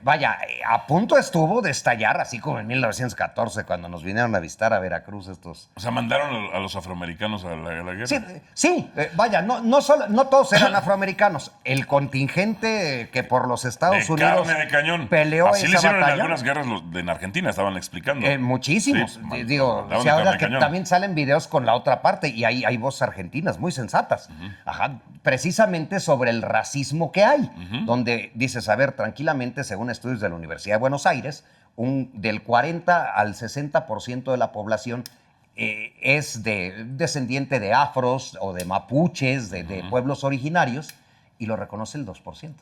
Vaya, a punto estuvo de estallar, así como en 1914, cuando nos vinieron a visitar a Veracruz estos. O sea, mandaron a los afroamericanos a la guerra. Sí, vaya, no todos eran afroamericanos. El contingente que por los Estados De Unidos carne de cañón. peleó Así le esa hicieron batalla. en algunas guerras en Argentina, estaban explicando. Muchísimos. Sí, Digo, mandaban si de ahora carne de que cañón. también salen videos con la otra parte y hay voces argentinas muy sensatas. Ajá, precisamente sobre el racismo que hay, donde dices, a ver, tranquilamente, según estudios de la Universidad de Buenos Aires, del 40 al 60% de la población es descendiente de afros o de mapuches, de pueblos originarios, y lo reconoce el 2%.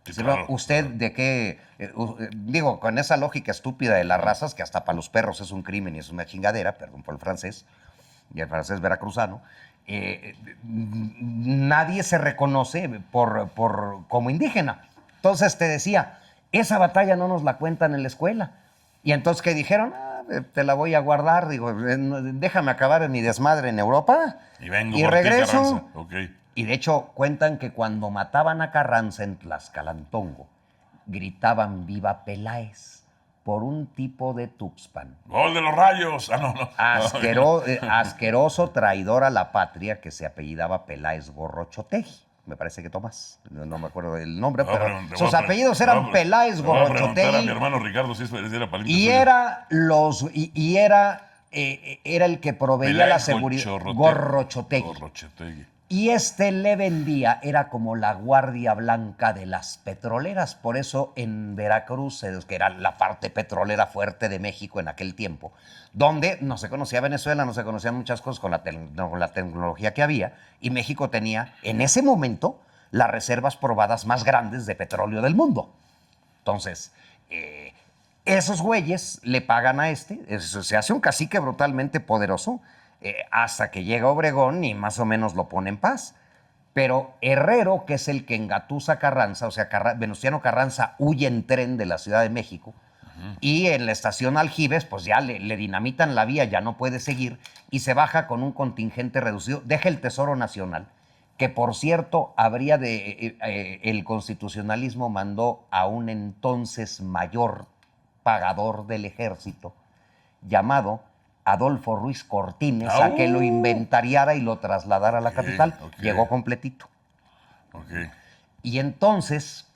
Sí, Sí, claro. ¿usted de qué? Digo, con esa lógica estúpida de las razas, que hasta para los perros es un crimen y es una chingadera, perdón por el francés, y el francés veracruzano, nadie se reconoce como indígena. Entonces te decía, esa batalla no nos la cuentan en la escuela. Y entonces que dijeron, te la voy a guardar, digo, déjame acabar en mi desmadre en Europa. Y vengo y por ti, regreso. Carranza. Ok. Y de hecho cuentan que cuando mataban a Carranza en Tlaxcalantongo, gritaban viva Peláez por un tipo de Tuxpan. ¡Gol de los Rayos! No. Asqueroso traidor a la patria que se apellidaba Peláez Gorrochotegui. Me parece que Tomás, no me acuerdo del nombre, pero sus apellidos eran Peláez Voy a preguntar a mi Gorrochotegui. hermano Ricardo si era pariente Y suyo. era el que proveía Peláez la seguridad. Gorrochotegui. Gorrochotegui. Y le vendía, era como la guardia blanca de las petroleras. Por eso en Veracruz, que era la parte petrolera fuerte de México en aquel tiempo, donde no se conocía Venezuela, no se conocían muchas cosas con la tecnología que había, y México tenía en ese momento las reservas probadas más grandes de petróleo del mundo. Entonces, esos güeyes le pagan a se hace un cacique brutalmente poderoso, hasta que llega Obregón y más o menos lo pone en paz. Pero Herrero, que es el que engatusa a Carranza, o sea, Venustiano Carranza huye en tren de la Ciudad de México, y en la estación Aljibes, pues ya le dinamitan la vía, ya no puede seguir, y se baja con un contingente reducido, deja el Tesoro Nacional, que por cierto, el constitucionalismo mandó a un entonces mayor pagador del ejército, llamado Adolfo Ruiz Cortines, a que lo inventariara y lo trasladara a la capital. Llegó completito. Y entonces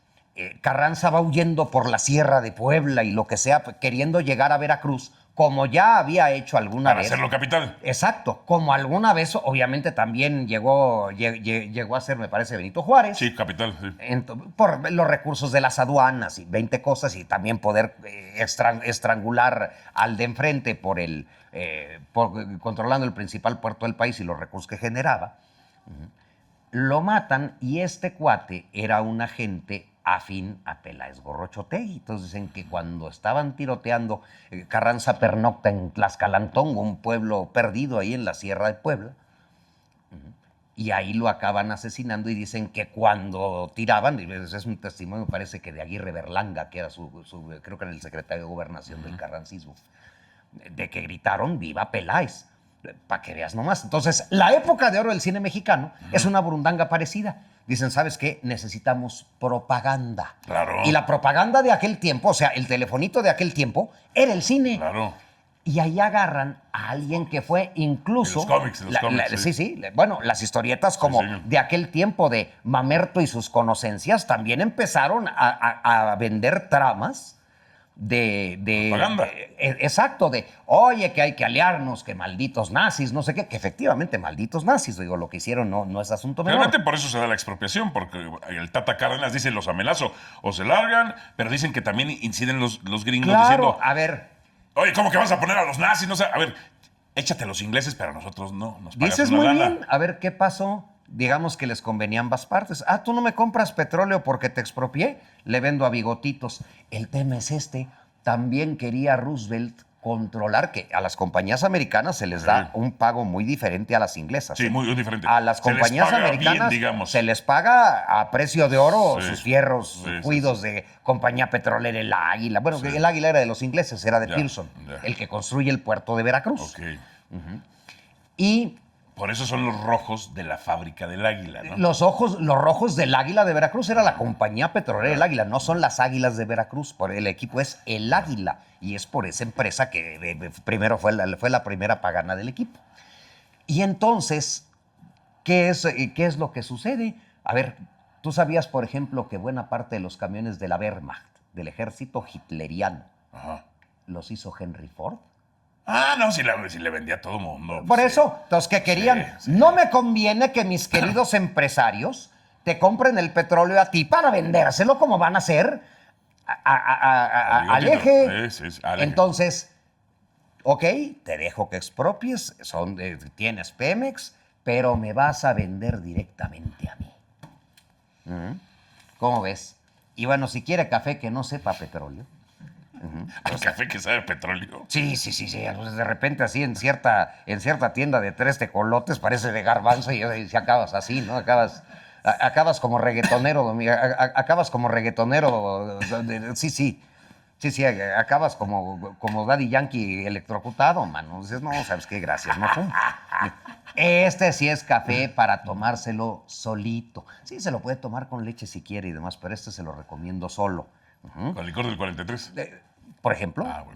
Carranza va huyendo por la Sierra de Puebla y lo que sea, queriendo llegar a Veracruz, como ya había hecho alguna vez. Para hacerlo capital. Exacto, como alguna vez, obviamente también llegó a ser, me parece, Benito Juárez. Sí, capital, sí. Por los recursos de las aduanas y 20 cosas, y también poder estrangular al de enfrente controlando el principal puerto del país y los recursos que generaba. Lo matan, y este cuate era un agente afín a Peláez Gorrochotegui. Entonces dicen que cuando estaban tiroteando, Carranza pernocta en Tlaxcalantongo, un pueblo perdido ahí en la Sierra de Puebla, y ahí lo acaban asesinando, y dicen que cuando tiraban, y es un testimonio, parece que de Aguirre Berlanga, que era creo que era el secretario de Gobernación del carrancismo, de que gritaron viva Peláez, para que veas nomás. Entonces, la época de oro del cine mexicano es una burundanga parecida. Dicen, ¿sabes qué? Necesitamos propaganda. Claro. Y la propaganda de aquel tiempo, o sea, el telefonito de aquel tiempo, era el cine. Claro. Y ahí agarran a alguien que fue incluso... En los cómics, sí. Bueno, las historietas como de aquel tiempo de Mamerto y sus conocencias también empezaron a vender tramas propaganda. Exacto, oye, que hay que aliarnos, que malditos nazis, no sé qué, que efectivamente malditos nazis, digo, lo que hicieron no es asunto menor. Realmente por eso se da la expropiación, porque el Tata Cárdenas dice, los amenazo o se largan, pero dicen que también inciden los gringos Claro, diciendo, a ver, oye, ¿cómo que vas a poner a los nazis? No sé, a ver, échate a los ingleses, pero a nosotros no, nos pagas dices una muy lana. bien, a ver, ¿qué pasó? Digamos que les convenía ambas partes. Tú no me compras petróleo porque te expropié, le vendo a bigotitos. El tema es también quería Roosevelt controlar que a las compañías americanas se les da un pago muy diferente a las inglesas. Sí, muy diferente. A las Se les compañías paga americanas bien, digamos. se les paga a precio de oro Sí. sus fierros, Sí, cuidos de compañía petrolera, el Águila. Bueno, que el Águila era de los ingleses, era de Ya, Pearson, ya. el que construye el puerto de Veracruz. Ok. Y Por eso son los rojos de la fábrica del Águila, ¿no? los rojos del Águila de Veracruz era la compañía petrolera del Águila, no son las Águilas de Veracruz. El equipo es el Águila y es por esa empresa que primero fue la primera pagana del equipo. Y entonces, ¿qué es lo que sucede? A ver, tú sabías, por ejemplo, que buena parte de los camiones de la Wehrmacht, del ejército hitleriano, Ajá. los hizo Henry Ford. Ah, no, si le vendía a todo mundo. Por Sí. eso, los que querían, Sí. no me conviene que mis queridos empresarios te compren el petróleo a ti para vendérselo como van a hacer al eje. Sí, al eje. Entonces, ok, te dejo que expropies, tienes Pemex, pero me vas a vender directamente a mí. ¿Cómo ves? Y bueno, si quiere café que no sepa petróleo. Al café que sabe a petróleo. Sí. Pues de repente así en cierta tienda de 3 tecolotes parece de garbanzo y si acabas así, ¿no? Acabas como reggaetonero, acabas como reggaetonero. Sí, acabas como Daddy Yankee electrocutado, mano. Dices, no, ¿sabes qué? Gracias, no fumo. Este sí es café para tomárselo solito. Sí, se lo puede tomar con leche si quiere y demás, pero este se lo recomiendo solo. Con licor del 43. Por ejemplo, Bueno.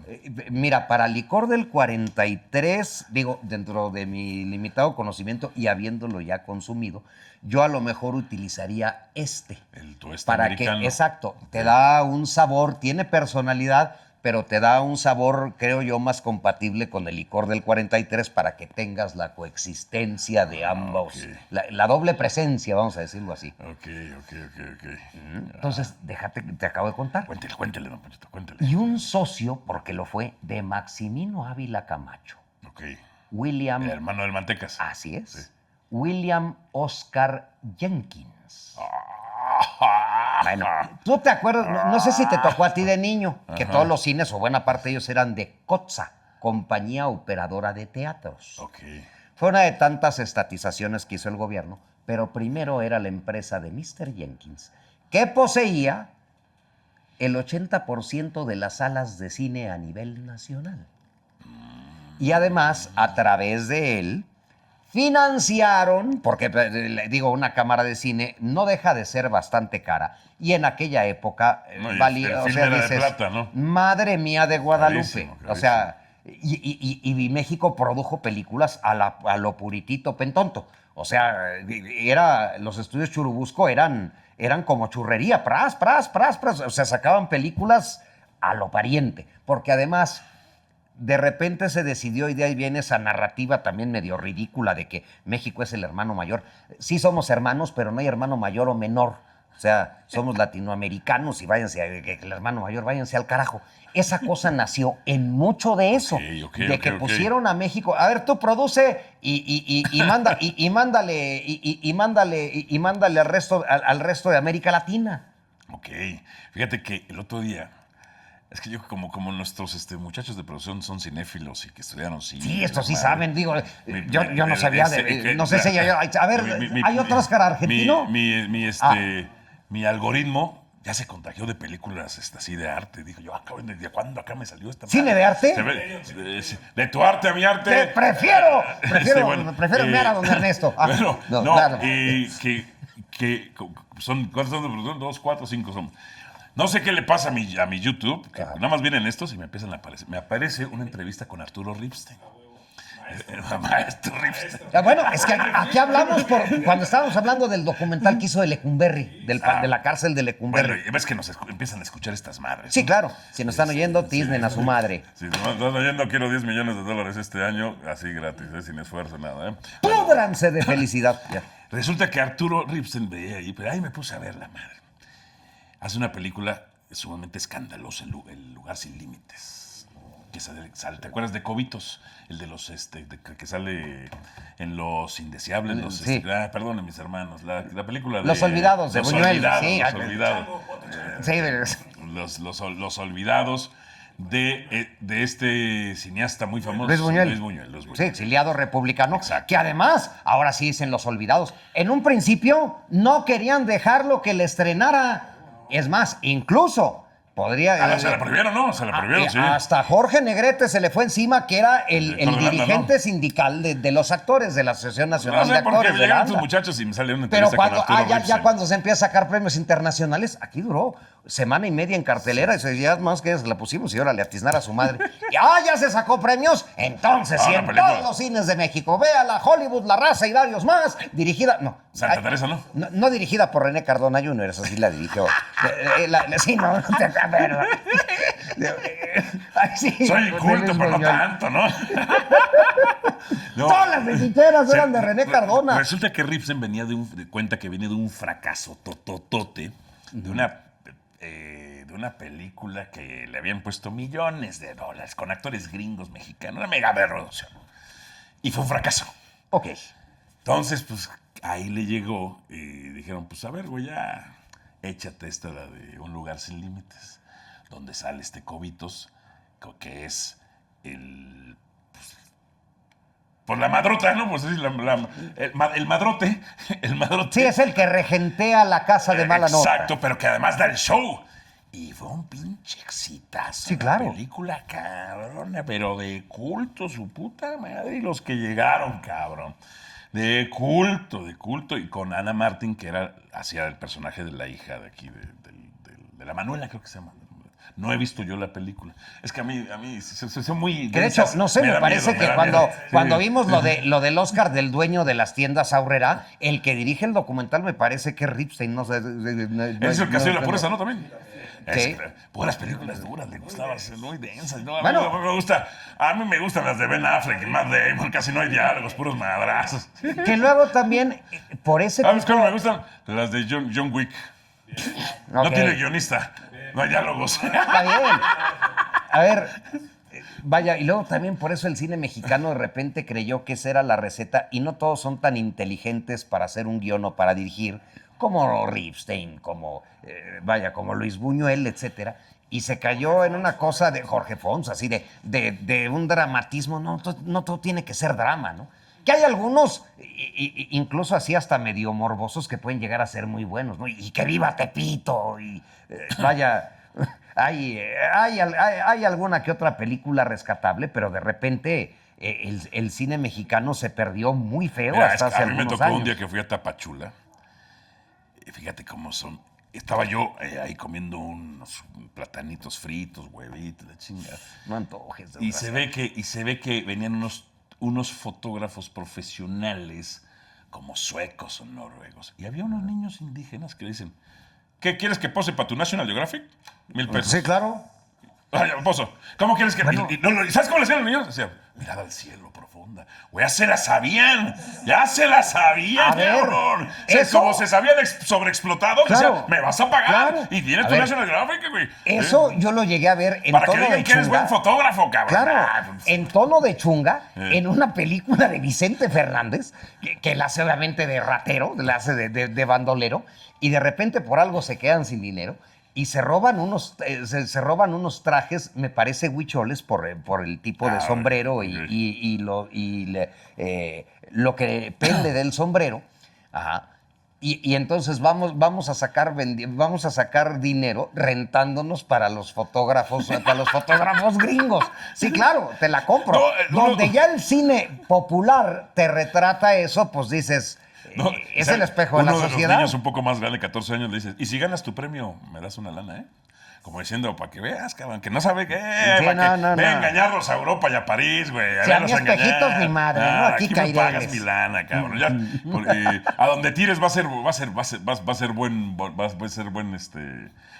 mira, para licor del 43, digo, dentro de mi limitado conocimiento y habiéndolo ya consumido, yo a lo mejor utilizaría este. El tueste Para americano. que, exacto, te da un sabor, tiene personalidad, pero te da un sabor, creo yo, más compatible con el licor del 43 para que tengas la coexistencia de ambos, ok. la doble presencia, vamos a decirlo así. Ok. Entonces, déjate, te acabo de contar. Cuéntele, don Ponchito, cuéntele. Y un socio, porque lo fue, de Maximino Ávila Camacho. Ok. William. El hermano del Mantecas. Así es. Sí. William Oscar Jenkins. Ah. Bueno, tú te acuerdas, no sé si te tocó a ti de niño, que todos los cines o buena parte de ellos eran de COTSA, Compañía Operadora de Teatros. Ok. Fue una de tantas estatizaciones que hizo el gobierno, pero primero era la empresa de Mr. Jenkins, que poseía el 80% de las salas de cine a nivel nacional. Y además, a través de él, financiaron, porque le digo, una cámara de cine no deja de ser bastante cara. Y en aquella época No, y valía, el film era de plata, ¿no? madre mía de Guadalupe. Carísimo. O sea, y México produjo películas a lo puritito pentonto. O sea, los estudios Churubusco eran como churrería, pras. O sea, sacaban películas a lo pariente. Porque además, de repente se decidió, y de ahí viene esa narrativa también medio ridícula de que México es el hermano mayor. Sí somos hermanos, pero no hay hermano mayor o menor. O sea, somos latinoamericanos y el hermano mayor, váyanse al carajo. Esa cosa nació en mucho de eso, de que pusieron a México. A ver, tú produce y mándale al resto de América Latina. Ok. Fíjate que el otro día, es que yo como nuestros muchachos de producción son cinéfilos y que estudiaron cine. Sí, esto sí madre. saben, digo, yo no sabía no sé si a ver, ¿hay otro Oscar argentino? Mi algoritmo ya se contagió de películas así de arte. Dijo yo, ¿de cuándo acá me salió esta? ¿Cine de arte? De tu arte a mi arte. Prefiero bueno, mear a don Ernesto. Bueno, no, claro. son, ¿cuántos son de producción? 2, 4, 5 son. No sé qué le pasa a mi YouTube, que nada más vienen estos y me empiezan a aparecer. Me aparece una entrevista con Arturo Ripstein. Maestro Ripstein. Bueno, es que aquí hablamos cuando estábamos hablando del documental que hizo de Lecumberri, de la cárcel de Lecumberri. Bueno, ves que nos empiezan a escuchar estas madres. Sí, ¿no? claro. Si nos están oyendo, tisnen a su madre. Si nos están oyendo, quiero $10 millones este año, así gratis, sin esfuerzo, nada. Púdranse de felicidad. Ya. Resulta que Arturo Ripstein veía ahí, pero ahí me puse a ver la madre. Hace una película sumamente escandalosa, El lugar sin límites. Que sale, ¿te acuerdas de Cobitos? El de los que sale en Los Indeseables, Sí. Perdón, mis hermanos, la película de Los Olvidados, de Los Buñuel. Olvidados, Sí, Los Olvidados. sí, Los Olvidados. de este cineasta muy famoso. Luis Buñuel. Luis Buñuel. Sí, exiliado republicano. Exacto. Que además, ahora sí dicen los olvidados. En un principio no querían dejarlo que le estrenara. Es más, incluso podría. Se la prohibieron, ¿no? Se la prohibieron, sí. Hasta Jorge Negrete se le fue encima, que era el Director de la dirigente ANDA, ¿no? sindical de los actores de la Asociación No Nacional de sé por qué Actores de la llegan estos ANDA. muchachos y me sale una Pero entrevista cuando, con Arturo ya Ripstein. cuando se empieza a sacar premios internacionales, aquí duró semana y media en cartelera, y se ya más que la pusimos y órale, a tiznar a su madre. Y ya se sacó premios, entonces, Ah, y la en película. todos los cines de México, véala, Hollywood, La Raza y varios más, dirigida, no. Santa Teresa, ¿no? No dirigida por René Cardona Jr., esa sí la dirigió. Sí, no te acuerdo. Ay, sí, Soy culto, Luis pero no Buñuel. tanto, ¿no? No. Todas las mexicanas eran de René Cardona. Resulta que Ripstein venía cuenta que venía de un fracaso tototote, de una película que le habían puesto millones de dólares con actores gringos mexicanos, una mega producción. Y fue un fracaso. Ok. Entonces, pues ahí le llegó y dijeron, pues a ver, güey, ya échate esta la de Un Lugar Sin Límites, donde sale este Cobitos, que es el... Pues la madrota, ¿no? Pues sí, el madrote. El madrote. Sí, es el que regentea la casa de mala nota. Exacto, pero que además da el show. Y fue un pinche exitazo. Sí, claro. Una película cabrona, pero de culto, su puta madre. Y los que llegaron, cabrón. De culto. Y con Ana Martín, que hacía el personaje de la hija de aquí, de la Manuela, creo que se llama. No he visto yo la película. Es que a mí se muy... Que de hecho, no sé, me da parece miedo, que me da cuando, miedo. Sí. cuando vimos lo del Oscar del dueño de las tiendas Aurrera, el que dirige el documental me parece que es Ripstein, no sé. Es el Castillo de la Pureza, ¿no? También. Sí. Puras películas duras, le gustaban, muy densas. ¿No? Bueno. A mí me gustan las de Ben Affleck y Matt Damon, casi no hay diálogos, puros madrazos. Que luego también, por ese ¿Sabes tipo... cómo me gustan? Las de John Wick. No Ok. tiene guionista, no hay diálogos. Está bien. A ver, vaya, y luego también por eso el cine mexicano de repente creyó que esa era la receta y no todos son tan inteligentes para hacer un guión o para dirigir como Ripstein, como, como Luis Buñuel, etcétera. Y se cayó en una cosa de Jorge Fons, así de un dramatismo. No todo tiene que ser drama, ¿no? Que hay algunos, incluso así hasta medio morbosos, que pueden llegar a ser muy buenos, ¿no? Y que viva Tepito, y hay alguna que otra película rescatable, pero de repente el cine mexicano se perdió muy feo. Mira, hasta hace a mí me algunos tocó un años. día que fui a Tapachula. Y fíjate cómo son. Estaba yo ahí comiendo unos platanitos fritos, huevitos, la chingada. No antojes. Y se ve que venían unos fotógrafos profesionales como suecos o noruegos. Y había unos niños indígenas que dicen, ¿qué quieres que pose para tu National Geographic? 1,000 pesos. Sí, claro. Ay, poso. ¿Cómo quieres que...? Bueno. ¿Sabes cómo le decían los niños? Decían, mirada al cielo profunda. Güey, ya se la sabían. Ya se la sabían, A ver, cabrón. eso- Como se sabían sobreexplotado, Claro, decían, me vas a pagar. claro. Y tienes A tu ver, National Geographic, güey. Eso yo lo llegué a ver en Para que tono digan de que eres chunga. buen fotógrafo, cabrón. Claro, Ah, pues, en tono de chunga, en una película de Vicente Fernández, que la hace obviamente de ratero, la hace de bandolero, y de repente por algo se quedan sin dinero y se roban se roban unos trajes, me parece huicholes, por el tipo de sombrero ok. y lo que pende del sombrero. Ajá. Y entonces vamos a sacar dinero rentándonos para los fotógrafos gringos. Sí, claro, te la compro. Donde ya el cine popular te retrata eso, pues dices, no, es o sea, el espejo de la uno de sociedad. los niños un poco más grande, 14 años, le dices, y si ganas tu premio, me das una lana, ¿eh? Como diciendo, para que veas, cabrón, que no sabe qué, Sí, para no. ve a engañarlos a Europa y a París, güey. Sí, a verlos mí espejitos engañar. ni madre, ¿no? Aquí me caireles. pagas mi lana, cabrón. Ya, porque a donde tires va a ser buen,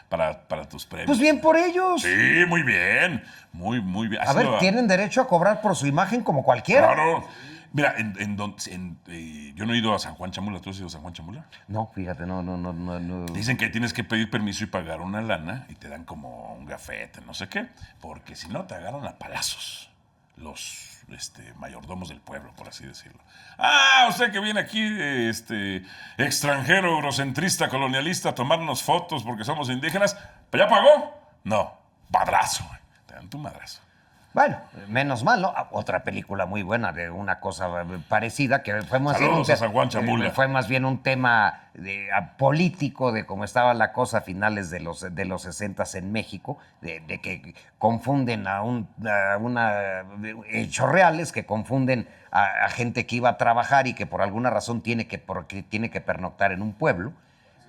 para tus premios. Pues bien por ellos. Sí, muy bien, muy bien. A ver, tienen derecho a cobrar por su imagen como cualquiera. Claro. Mira, yo no he ido a San Juan Chamula. ¿Tú has ido a San Juan Chamula? No, fíjate, no. Dicen que tienes que pedir permiso y pagar una lana y te dan como un gafete, no sé qué, porque si no te agarran a palazos los mayordomos del pueblo, por así decirlo. Ah, usted que viene aquí, extranjero, eurocentrista, colonialista, a tomarnos fotos porque somos indígenas, ¿pero ya pagó? No, padrazo, güey. dan tu madrazo. Bueno, menos mal, ¿no? Otra película muy buena de una cosa parecida, que fue más, Saludos a San Juan Chamula. fue más bien un tema político de cómo estaba la cosa a finales de los 60 en México, de que confunden hechos reales, que confunden a gente que iba a trabajar y que por alguna razón tiene que pernoctar en un pueblo,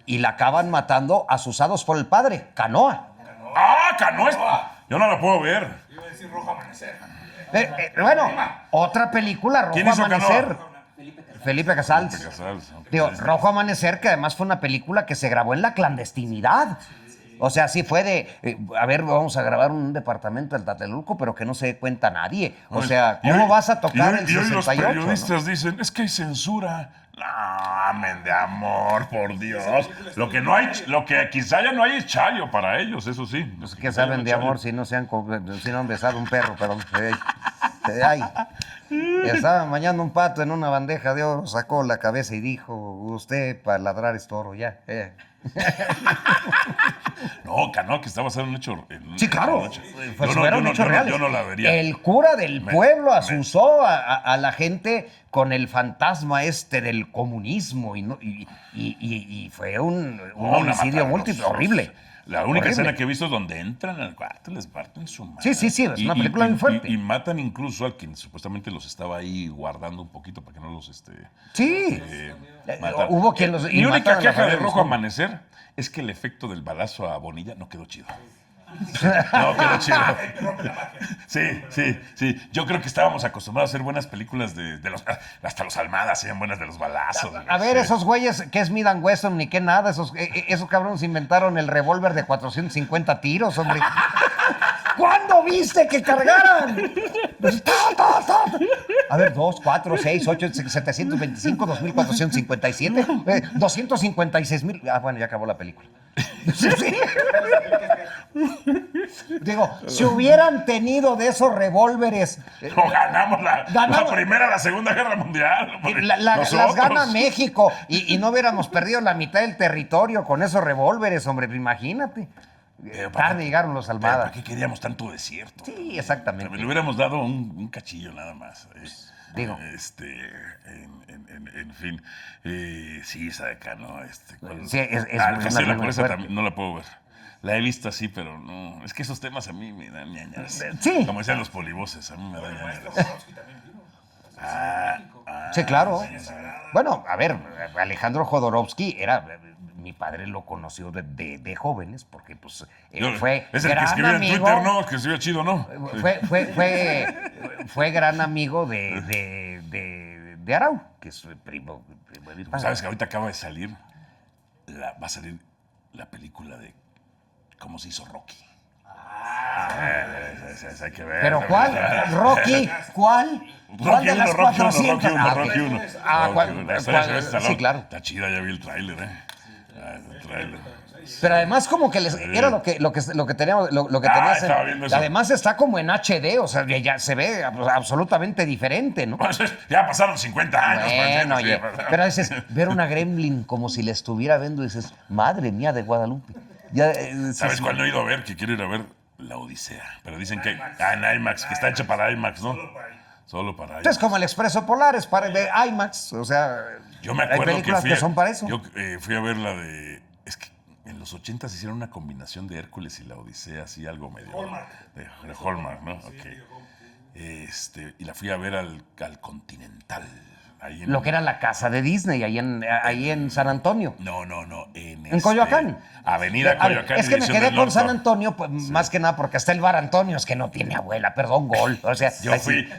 y la acaban matando asusados por el padre, Canoa. ¡Ah, Canoa! Yo no la puedo ver. Iba a decir Rojo Amanecer. Bueno, otra película, Rojo ¿Quién hizo Amanecer. Canoa? Felipe Casals. Casals, ok. Digo, Rojo Amanecer, que además fue una película que se grabó en la clandestinidad. O sea, sí fue de, a ver, vamos a grabar un departamento del Tlatelolco, pero que no se dé cuenta nadie. O sea, ¿cómo vas a tocar el y hoy 68? los ¿no? periodistas dicen, es que hay censura. No, amén de amor, por Dios. Lo que quizá ya no hay es chayo para ellos, eso sí. Pues que saben de amor si no han besado un perro, perdón. Ay. Estaba mañana un pato en una bandeja de oro, sacó la cabeza y dijo, usted para ladrar es toro, ya. No, Canoa, que está basado en un hecho. Sí, claro. Fueron hechos reales. Yo no la vería. El cura del pueblo asusó a la gente con el fantasma del comunismo y fue un homicidio múltiple, horrible. La única Horrible. escena que he visto es donde entran al cuarto y les parten su madre. Sí, es una película muy fuerte. Y matan incluso al quien supuestamente los estaba ahí guardando un poquito para que no los Sí. mataran. Hubo quien los... y Mi única mataron a la queja de familia Rojo Guzmán. Amanecer es que el efecto del balazo a Bonilla no quedó chido. No quedó chido. Sí. Yo creo que estábamos acostumbrados a hacer buenas películas hasta los Almadas hacían buenas de los balazos. A ver, Sí. esos güeyes, ¿qué es Smith & Wesson ni qué nada? Esos cabrones inventaron el revólver de 450 tiros, hombre. ¿Cuándo viste que cargaran? Pues, a ver, 2, 4, 6, 8, 725, 2457, 256,000. Ah, bueno, ya acabó la película. Sí. Digo, si hubieran tenido de esos revólveres. No ganamos la Primera, la Segunda Guerra Mundial. hombre. Las Nosotros. gana México y no hubiéramos perdido la mitad del territorio con esos revólveres, hombre, imagínate. Tarde llegaron los Pero Almada. ¿para qué queríamos tanto desierto? Sí, exactamente. Le hubiéramos dado un cachillo nada más. Digo. En fin. Sí, esa de acá, ¿no? Sí, es el una Castillo de la muy Pureza fuerte. también no la puedo ver. La he visto así, pero no. Es que esos temas a mí me dan ñañaras. Sí. Como decían los polivoces, a mí me dan ñañaras. Sí, claro. Bueno, a ver, Alejandro Jodorowsky mi padre lo conoció de jóvenes porque pues fue Es el que gran escribió en amigo. Twitter, ¿no? Que escribió chido, ¿no? Fue gran amigo de Arau, que es primo de mi padre. ¿Sabes que ahorita acaba de salir? Va a salir la película de cómo se hizo Rocky. Esa hay que ver. ¿Pero cuál? ¿Rocky? ¿Cuál? ¿Cuál de las 400? Rocky 1. Sí, claro. Está chida, ya vi el tráiler, el tráiler. Pero además como que era lo que teníamos, lo que tenías estaba viendo eso. además está como en HD, o sea, ya se ve absolutamente diferente, ¿no? Ya pasaron 50 años. Bueno, sí, pero a veces ver una Gremlin como si la estuviera viendo y dices, madre mía de Guadalupe. ¿Sabes cuál no he ido a ver? Que quiero ir a ver La Odisea. Pero dicen que en IMAX, que está hecha para IMAX, ¿no? Solo para IMAX. Es como el Expreso Polar, es para de IMAX, o sea, Yo me hay acuerdo películas que que son para eso. Yo fui a ver la de... Es que en los 80 se hicieron una combinación de Hércules y La Odisea, así algo medio... De Hallmark, ¿no? Ok. Y la fui a ver al Continental. Ahí Lo que era la casa de Disney, ahí en San Antonio. No. En Coyoacán. Avenida A ver, Coyoacán. es que me División quedé del con Norte. San Antonio, pues, más que nada porque está el Bar Antonio, es que no tiene abuela, perdón, gol. O sea,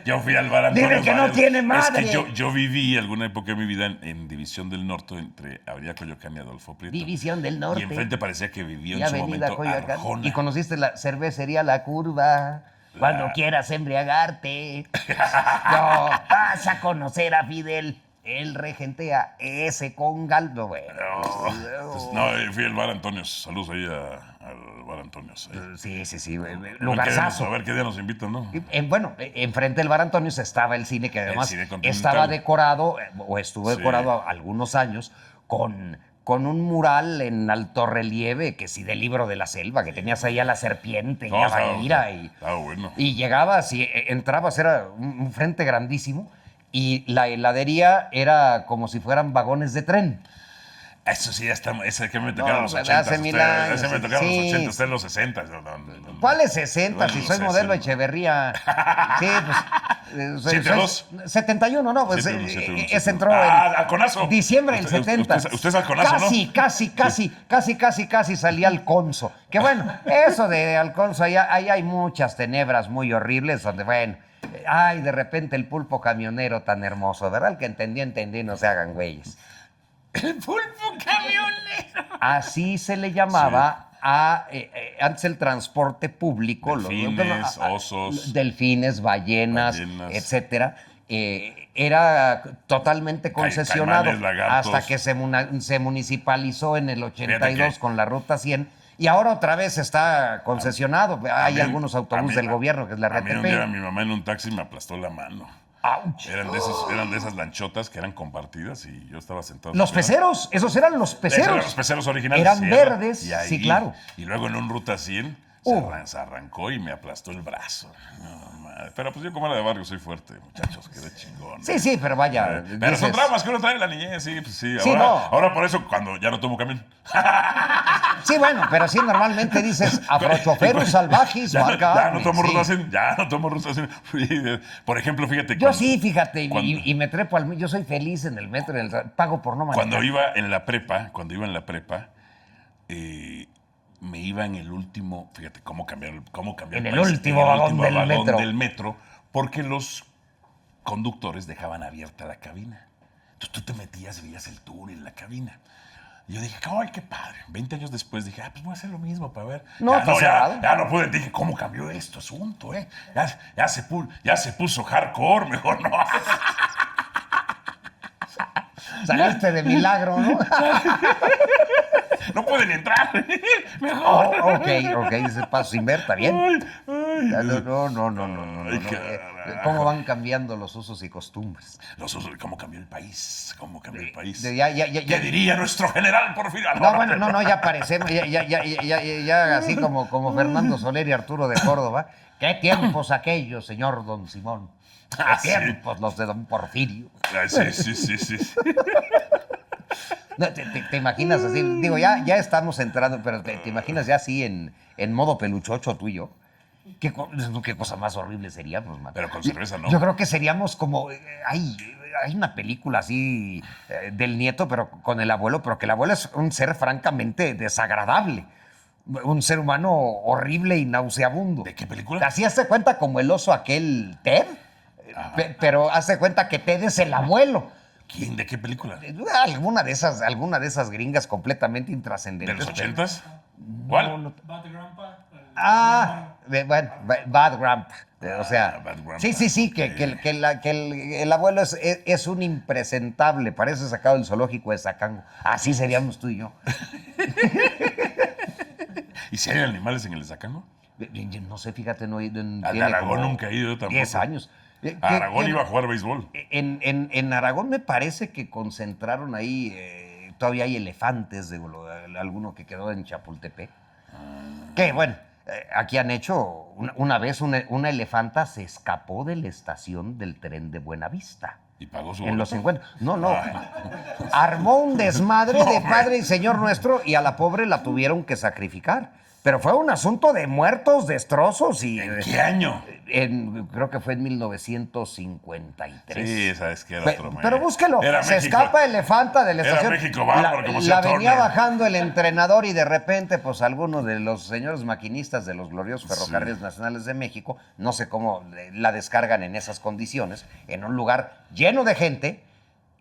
Yo fui al Bar Antonio. Dile que no tiene madre. Es que yo viví alguna época de mi vida en División del Norte, entre Avenida Coyoacán y Adolfo Prieto. División del Norte. Y enfrente parecía que vivió y en su Avenida momento Coyoacán. Arjona. Y conociste la cervecería La Curva. Cuando quieras embriagarte. No, vas a conocer a Fidel. Él regentea ese con Galdo, güey. Fui al Bar Antonio. Saludos ahí al Bar Antonio. Sí. Lugarzazo. Lugarzazo. A ver qué día nos invitan, ¿no? Bueno, enfrente del Bar Antonio estaba el cine que además cine Continental. estaba decorado, o estuvo Sí. decorado algunos años, con con un mural en alto relieve, que sí, del Libro de la Selva, que tenías ahí a la serpiente y a Bagheera. Bueno. Y llegabas y entrabas, era un frente grandísimo, y la heladería era como si fueran vagones de tren. Eso sí, ya está. Ese que me tocaron los de 80. hace mil años. Ese me tocaron Sí. los 80, usted en los 60. ¿Cuáles 60? Si Los soy modelo 60. Echeverría. Sí, pues. 72. 71, no, pues 71. ese entró Alconazo. en diciembre del 70. Usted es Alconazo, Casi salía Alconso. Que bueno, eso de Alconso, ahí hay muchas tenebras muy horribles donde, bueno, ay, de repente el pulpo camionero tan hermoso, ¿verdad? El que entendí, no se hagan güeyes. El pulpo camionero. Así se le llamaba a antes el transporte público. Delfines, osos. Delfines, ballenas, etcétera. Era totalmente concesionado Caimanes, lagartos. hasta que se municipalizó en el 82 con la Ruta 100. Y ahora otra vez está concesionado. Hay algunos autobuses del gobierno, que es la A mí un RTP. día mi mamá en un taxi me aplastó la mano. ¡Auch! Eran de esas lanchotas que eran compartidas y yo estaba sentado. Los peceros, esos eran los Esos peceros. eran los peceros originales. Eran sí, verdes, y ahí- sí, claro. Y luego en un Ruta 100 se arrancó y me aplastó el brazo. No, madre. Pero pues yo como era de barrio soy fuerte, muchachos, quedé chingón. Sí, pero vaya. Pero son traumas que uno trae en la niñez, sí, pues sí. Sí, Ahora, no. ahora por eso cuando ya no tomo camión. Sí, bueno, pero sí normalmente dices afrochoferos salvajes o acá. Ya no tomo sí. Ruta 100, ya no tomo Ruta 100. Por ejemplo, fíjate. Yo sí, fíjate, cuando- y me trepo yo soy feliz en el metro, pago por no manejar. Cuando iba en la prepa, me iba en el último, fíjate cómo cambió En el país, último vagón del metro. porque los conductores dejaban abierta la cabina. Entonces tú te metías y veías el tour en la cabina. Y yo dije, ¡ay, qué padre! 20 años después dije, pues voy a hacer lo mismo para ver. No, está cerrado. Ya no pude. Dije, ¿cómo cambió esto asunto, eh? Ya se puso hardcore, mejor no. Saliste de milagro, ¿no? No puede ni entrar. Mejor. Ok, ese paso sin ver, está bien. No. Ay, carajo. ¿Cómo van cambiando los usos y costumbres? Los usos, ¿cómo cambió el país? ¿Cómo cambió el país? Ya. ¿Qué diría nuestro general Porfirio? No, ya parecemos, ya así como Fernando Soler y Arturo de Córdoba. ¿Qué tiempos aquellos, señor Don Simón? ¿Qué Sí. tiempos los de Don Porfirio? Ay, sí. No, te imaginas así, digo, ya estamos entrando, pero te imaginas ya así en modo peluchocho tú y yo. ¿Qué cosa más horrible seríamos, man? Pero con cerveza no. Yo creo que seríamos como, hay una película así del nieto, pero con el abuelo, pero que el abuelo es un ser francamente desagradable. Un ser humano horrible y nauseabundo. ¿De qué película? Así hace cuenta como el oso aquel Ted, pero hace cuenta que Ted es el abuelo. ¿Quién? ¿De qué película? Alguna de esas gringas completamente intrascendentes. ¿De los 80s? ¿Cuál? Bad Grandpa. Bueno, Bad Grandpa. O sea, Bad Grandpa. sí, que el abuelo es un impresentable, parece sacado del zoológico de Zacango. Así seríamos tú y yo. ¿Y si hay animales en el Zacango? Yo no sé, fíjate, no Al tiene de Aragón como nunca he ido yo tampoco. 10 años. A Aragón iba a jugar béisbol. En Aragón me parece que concentraron ahí, todavía hay elefantes, de alguno que quedó en Chapultepec. Que bueno, aquí han hecho, una vez una elefanta se escapó de la estación del tren de Buenavista. ¿Y pagó su En los boleto? 50. No. Armó un desmadre de hombre. Padre y Señor Nuestro y a la pobre la tuvieron que sacrificar. Pero fue un asunto de muertos, destrozos y... ¿En qué año? Creo que fue en 1953. Sí, sabes que era otro Pero búsquelo. Era Se México. escapa elefanta de la Era estación. México bárbaro, como la decía venía Turner. bajando el entrenador y de repente, pues algunos de los señores maquinistas de los gloriosos ferrocarriles nacionales de México, no sé cómo la descargan en esas condiciones, en un lugar lleno de gente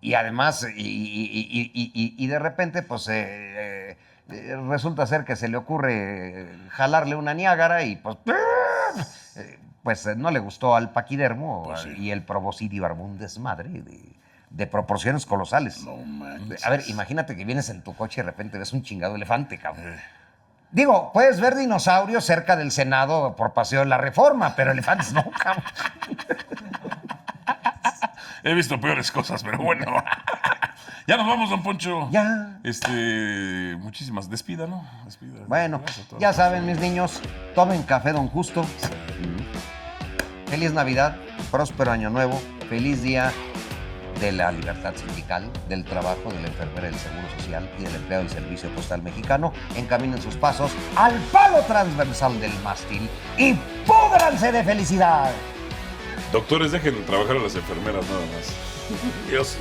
y además, y de repente, pues... resulta ser que se le ocurre jalarle una Niágara y pues no le gustó al paquidermo Pues sí. y el proboscidio armó un desmadre de proporciones colosales. No manches. A ver, imagínate que vienes en tu coche y de repente ves un chingado elefante, cabrón. Digo, puedes ver dinosaurios cerca del Senado por Paseo de la Reforma, pero elefantes no, cabrón. He visto peores cosas, pero bueno. Ya nos vamos, don Poncho. Ya. Muchísimas. Despida, ¿no? Despida. Bueno, Gracias a todos. ya saben, mis niños, tomen café Don Justo. Feliz Navidad, próspero Año Nuevo, feliz día de la libertad sindical, del trabajo, de la enfermera del Seguro Social y del empleado del Servicio Postal Mexicano. Encaminen sus pasos al palo transversal del mástil y púdranse de felicidad. Doctores, dejen trabajar a las enfermeras nada más. Dios.